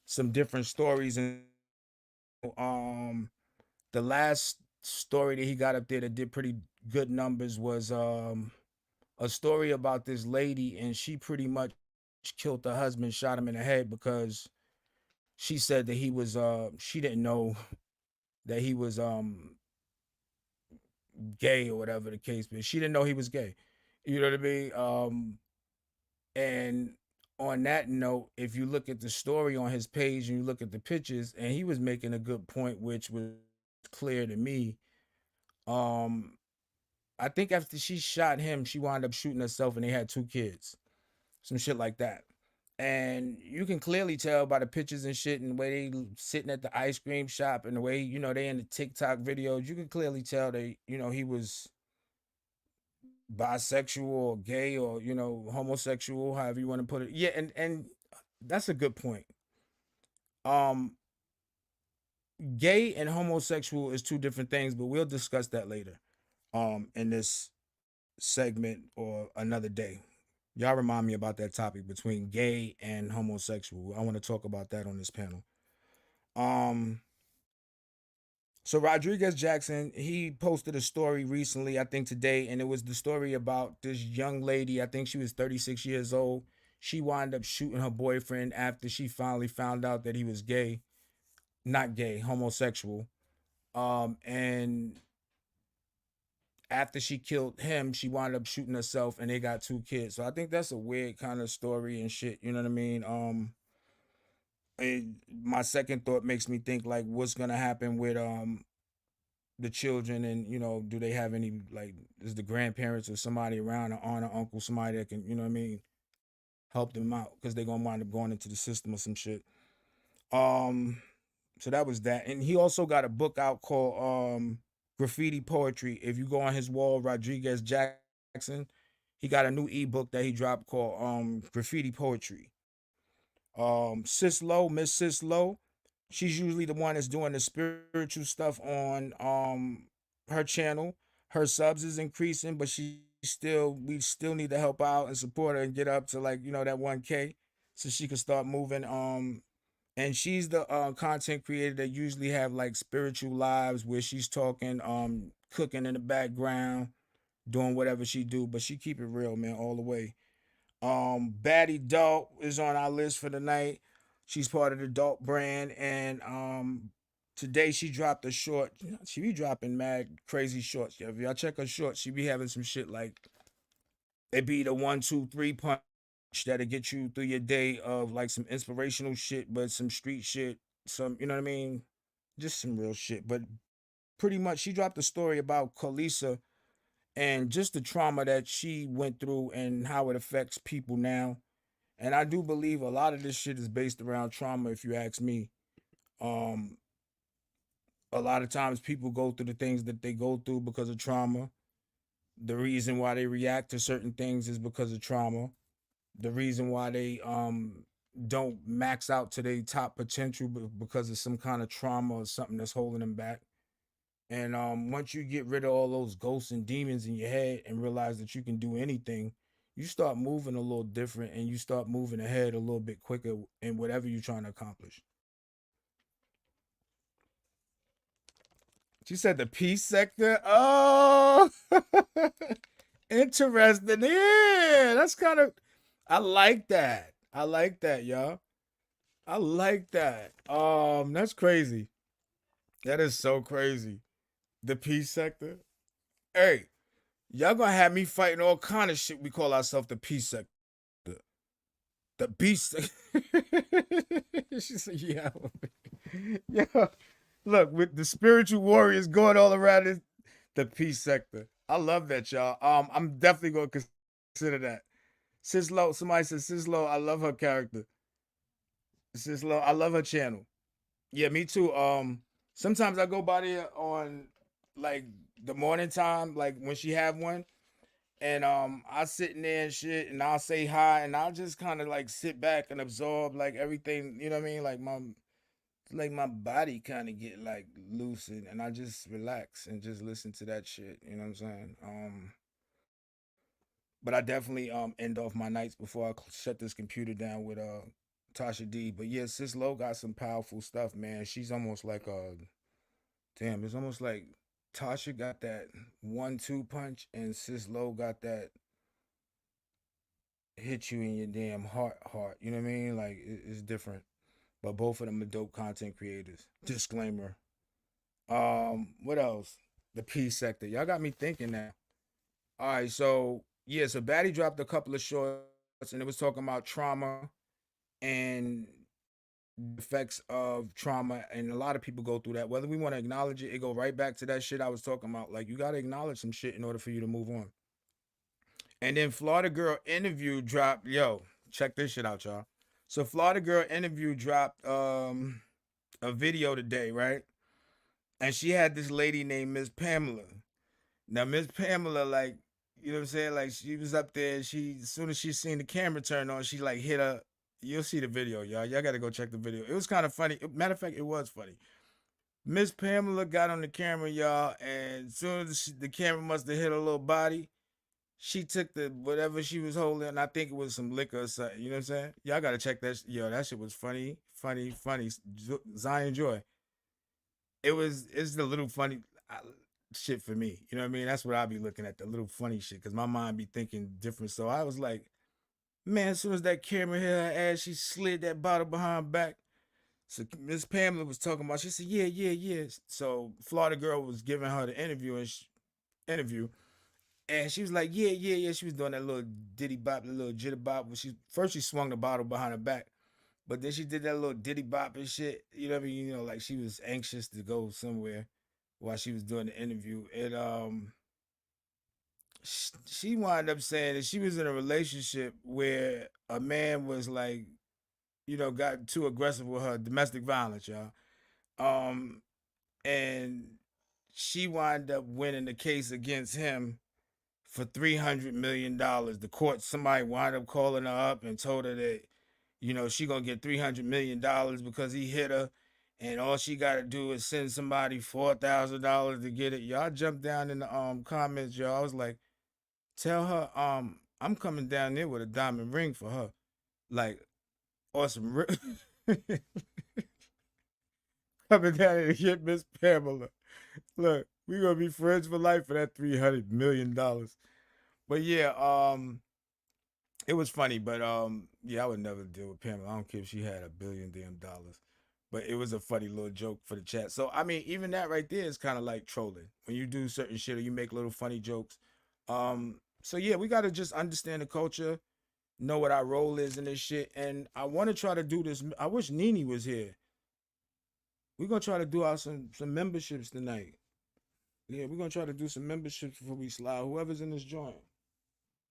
some different stories into his channel. The last story that he got up there that did pretty good numbers was a story about this lady, and she pretty much killed her husband, shot him in the head because she said that he was she didn't know that he was gay or whatever the case, but she didn't know he was gay. You know what I mean? And on that note, if you look at the story on his page and you look at the pictures, and he was making a good point, which was clear to me. Um, I think after she shot him, she wound up shooting herself, and they had 2 kids, some shit like that. And you can clearly tell by the pictures and shit and the way they sitting at the ice cream shop and the way, you know, they in the TikTok videos, you can clearly tell they, you know, he was bisexual or gay or, you know, homosexual, however you want to put it. Yeah, and that's a good point. Um Gay and homosexual is 2 different things, but we'll discuss that later. In this segment or another day. Y'all remind me about that topic between gay and homosexual. I want to talk about that on this panel. Um, so Rodriguez Jackson, he posted a story recently, I think today, and it was the story about this young lady. I think she was 36 years old. She wound up shooting her boyfriend after she finally found out that he was gay, not gay, homosexual. And after she killed him, she wound up shooting herself, and they got 2 kids. So I think that's a weird kind of story and shit. You know what I mean? My second thought makes me think like, what's gonna happen with the children, and you know, do they have any like, is the grandparents or somebody around, an aunt or uncle, somebody that can, you know what I mean, help them out because they're gonna wind up going into the system or some shit. Um, so that was that, and he also got a book out called Graffiti Poetry. If you go on his wall, Rodriguez Jackson, he got a new ebook that he dropped called Graffiti Poetry. Miss Sis Low, she's usually the one that's doing the spiritual stuff on her channel. Her subs is increasing, but we still need to help out and support her and get up to, like, you know, that 1K so she can start moving. And she's the content creator that usually have like spiritual lives where she's talking, cooking in the background, doing whatever she do, but she keep it real, man, all the way. Baddie Dope is on our list for the night. She's part of the Dope brand, and today she dropped a short. She be dropping mad crazy shorts. If y'all check her shorts, she be having some shit like, it be the 1, 2, 3 punch that'll get you through your day of like some inspirational shit, but some street shit, some, you know what I mean, just some real shit. But pretty much, she dropped a story about Khaleesa and just the trauma that she went through and how it affects people now. And I do believe a lot of this shit is based around trauma, if you ask me. Um, a lot of times people go through the things that they go through because of trauma. The reason why they react to certain things is because of trauma. The reason why they don't max out to their top potential because of some kind of trauma or something that's holding them back. And once you get rid of all those ghosts and demons in your head and realize that you can do anything, you start moving a little different and you start moving ahead a little bit quicker in whatever you're trying to accomplish. She said the peace sector. Oh, interesting. Yeah, that's kind of. I like that. I like that, y'all. I like that. That's crazy. That is so crazy. The peace sector. Hey, y'all gonna have me fighting all kind of shit. We call ourselves the peace sector. The beast. She said, yeah. Yeah. Look, with the spiritual warriors going all around this, the peace sector. I love that, y'all. I'm definitely gonna consider that. Sislo, somebody said Sislo, I love her character. Sislo, I love her channel. Yeah, me too. Sometimes I go by there on like the morning time, like when she have one, and I sit in there and shit, and I'll say hi, and I'll just kind of like sit back and absorb like everything. You know what I mean? Like my body kind of get like loosened, and I just relax and just listen to that shit. You know what I'm saying? But I definitely end off my nights before I shut this computer down with Tasha D. But yeah, Sis Lo got some powerful stuff, man. She's almost like damn, it's almost like Tasha got that 1-2 punch, and Sis Lo got that hit you in your damn heart. You know what I mean? Like it's different. But both of them are dope content creators. Disclaimer. What else? The peace sector. Y'all got me thinking now. All right, so yeah, so Baddie dropped a couple of shorts, and it was talking about trauma and the effects of trauma, and a lot of people go through that. Whether we want to acknowledge it, it go right back to that shit I was talking about. Like you gotta acknowledge some shit in order for you to move on. And then Florida Girl interview dropped. Yo, check this shit out, y'all. So Florida Girl interview dropped a video today, right? And she had this lady named Miss Pamela. Now Miss Pamela, like, you know what I'm saying? Like she was up there, she as soon as she seen the camera turn on, she like hit her. You'll see the video, y'all. Y'all gotta go check the video. It was kind of funny. Matter of fact, it was funny. Miss Pamela got on the camera, y'all, and as soon as the camera must have hit her little body, she took the whatever she was holding. I think it was some liquor or something. You know what I'm saying? Y'all gotta check that. Yo, that shit was funny, funny, funny. Zion Joy. It's the little funny shit for me. You know what I mean? That's what I be looking at, the little funny shit, because my mind be thinking different. So I was like, man, as soon as that camera hit her ass, she slid that bottle behind her back. So Miss Pamela was talking about. She said, "Yeah, yeah, yeah." So Florida Girl was giving her the interview, and she was like, "Yeah, yeah, yeah." She was doing that little diddy bop, the little jitter bop. When she swung the bottle behind her back, but then she did that little diddy bop and shit. You know what I mean? You know, like she was anxious to go somewhere while she was doing the interview, and she wound up saying that she was in a relationship where a man was like, got too aggressive with her, domestic violence, y'all. Um, and she wound up winning the case against him for $300 million. The court, somebody wound up calling her up and told her that, she gonna get $300 million because he hit her, and all she gotta do is send somebody $4,000 to get it. Y'all jumped down in the comments, y'all. I was like, tell her I'm coming down there with a diamond ring for her, like awesome. Coming down there to get Miss Pamela. Look, we gonna be friends for life for that $300 million. But yeah, it was funny, but yeah, I would never deal with Pamela. I don't care if she had $1 billion. But it was a funny little joke for the chat. So I mean, even that right there is kind of like trolling when you do certain shit or you make little funny jokes. So yeah, we gotta just understand the culture, know what our role is in this shit, and I want to try to do this. I wish Nene was here. We're gonna try to do out some memberships tonight. Yeah, we're gonna try to do some memberships before we slide. Whoever's in this joint,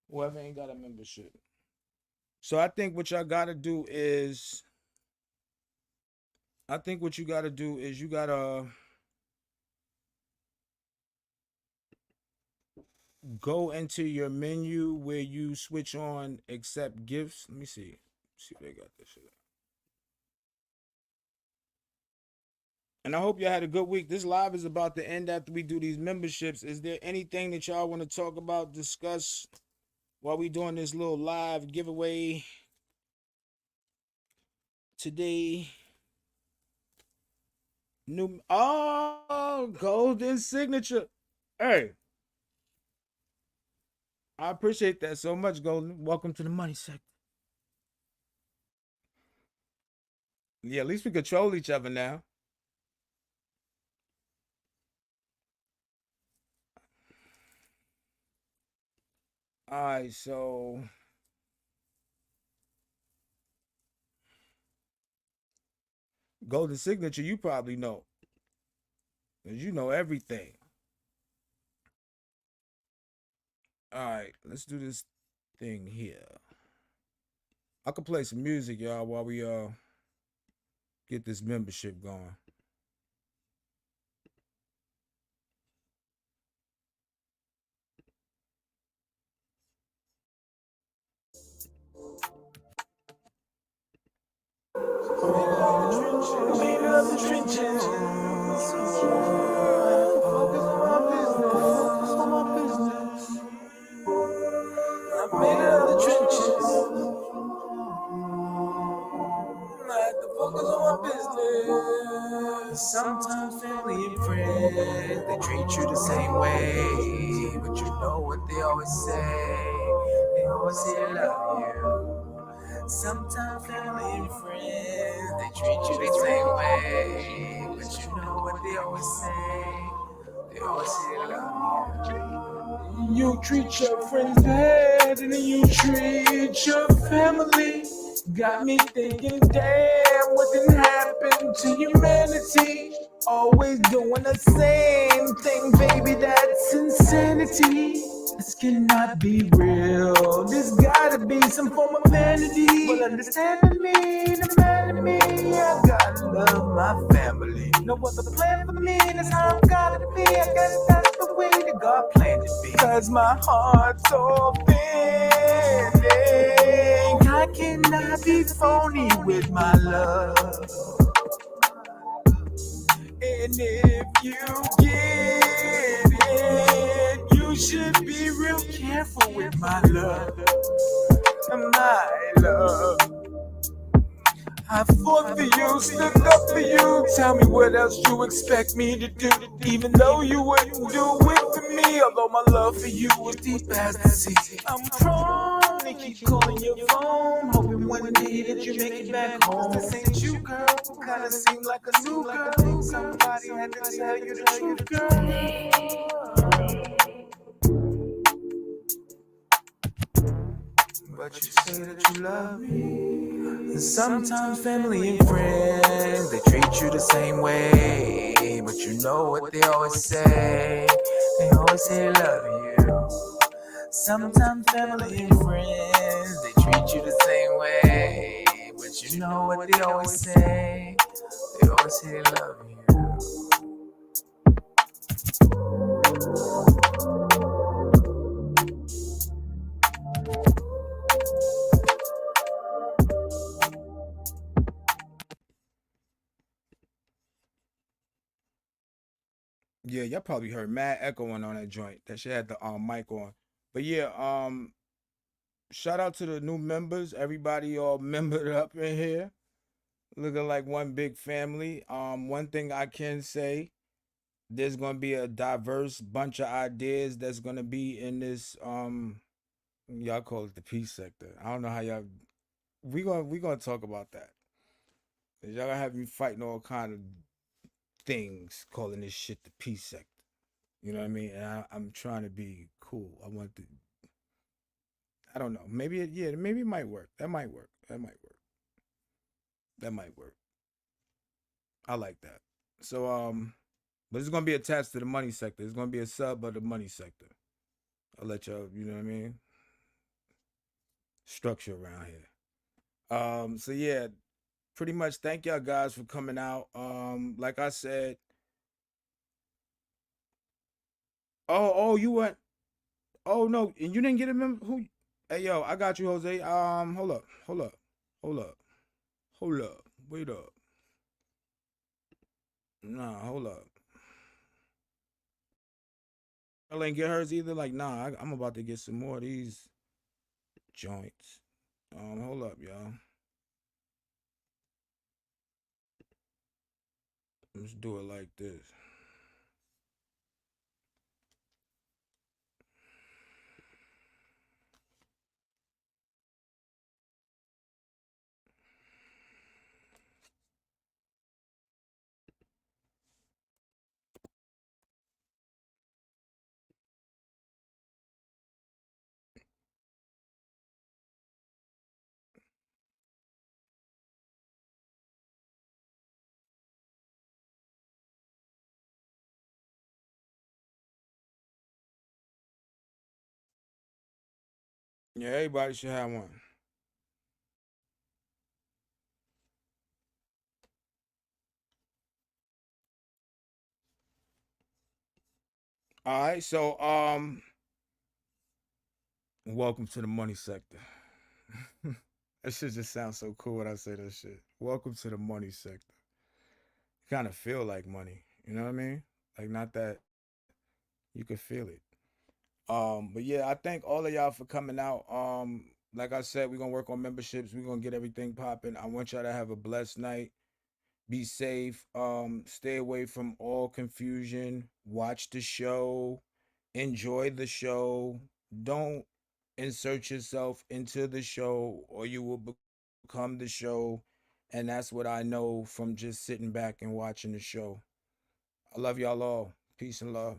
whoever ain't got a membership. So I think what you gotta do is you gotta go into your menu where you switch on accept gifts. Let me see. See if they got this shit. And I hope y'all had a good week. This live is about to end after we do these memberships. Is there anything that y'all want to talk about, discuss while we doing this little live giveaway today? Golden signature. Hey, I appreciate that so much, Golden. Welcome to the money sector. Yeah, at least we control each other now. All right, so golden signature, you probably know, cause you know everything. All right, let's do this thing here. I could play some music, y'all, while we get this membership going. Leader of the trenches. Focus on my business. Focus on my business. I'm leader of the trenches. I have to focus on my business. Sometimes family and friends, they treat you the same way. But you know what they always say. They always say they love you. Sometimes family and friends, they treat you the same way. But you know what they always say. They always say they love you. You treat your friends bad and then you treat your family. Got me thinking, damn, what done happened to humanity? Always doing the same thing, baby, that's insanity. This cannot be real. There's gotta be some form of vanity. But understanding me, the man in me, I gotta love my family. No other plan for me, that's how I'm gotta be. I guess that's the way that God planned it be. Cause my heart's open. I cannot be phony with my love. And if you get it, you should be real careful with my love. My love. I fought for you, stood up for you. Tell me what else you expect me to do. Even though you wouldn't do it for me. Although my love for you was deep as the sea. I'm prone to keep calling your phone, hoping one day that you make it back home. This ain't you, girl. Kinda seem like a new girl. Somebody had to tell you the truth, girl. But you say that you love me. And sometimes family and friends, they treat you the same way. But you know what they always say. They always say they love you. Sometimes family and friends, they treat you the same way. But you know what they always say. They always say they love you. Yeah, y'all probably heard mad echoing on that joint. That shit had the mic on. But yeah, shout out to the new members. Everybody all membered up in here. Looking like one big family. One thing I can say, there's gonna be a diverse bunch of ideas that's gonna be in this y'all call it the peace sector. I don't know how y'all we gonna talk about that. 'Cause y'all gonna have me fighting all kind of things calling this shit the peace sector. You know what I mean? And I'm trying to be cool. I want to. I don't know. Maybe yeah. Maybe it might work. That might work. That might work. That might work. I like that. So but it's gonna be attached to the money sector. It's gonna be a sub of the money sector. I'll let y'all. You know what I mean? Structure around here. So yeah. Pretty much. Thank y'all guys for coming out. Like I said. Oh, you went. Oh no, and you didn't get a member. Who? Hey yo, I got you, Jose. Hold up. Hold up. Wait up. Nah, hold up. I ain't get hers either. Like, nah, I'm about to get some more of these joints. Hold up, y'all. Let's do it like this. Yeah, everybody should have one. All right, so welcome to the money sector. That shit just sounds so cool when I say that shit. Welcome to the money sector. Kind of feel like money, you know what I mean? Like not that you can feel it. But yeah, I thank all of y'all for coming out. Like I said, we're gonna work on memberships. We're gonna get everything popping. I want y'all to have a blessed night. Be safe. Stay away from all confusion. Watch the show. Enjoy the show. Don't insert yourself into the show or you will become the show. And that's what I know from just sitting back and watching the show. I love y'all all. Peace and love.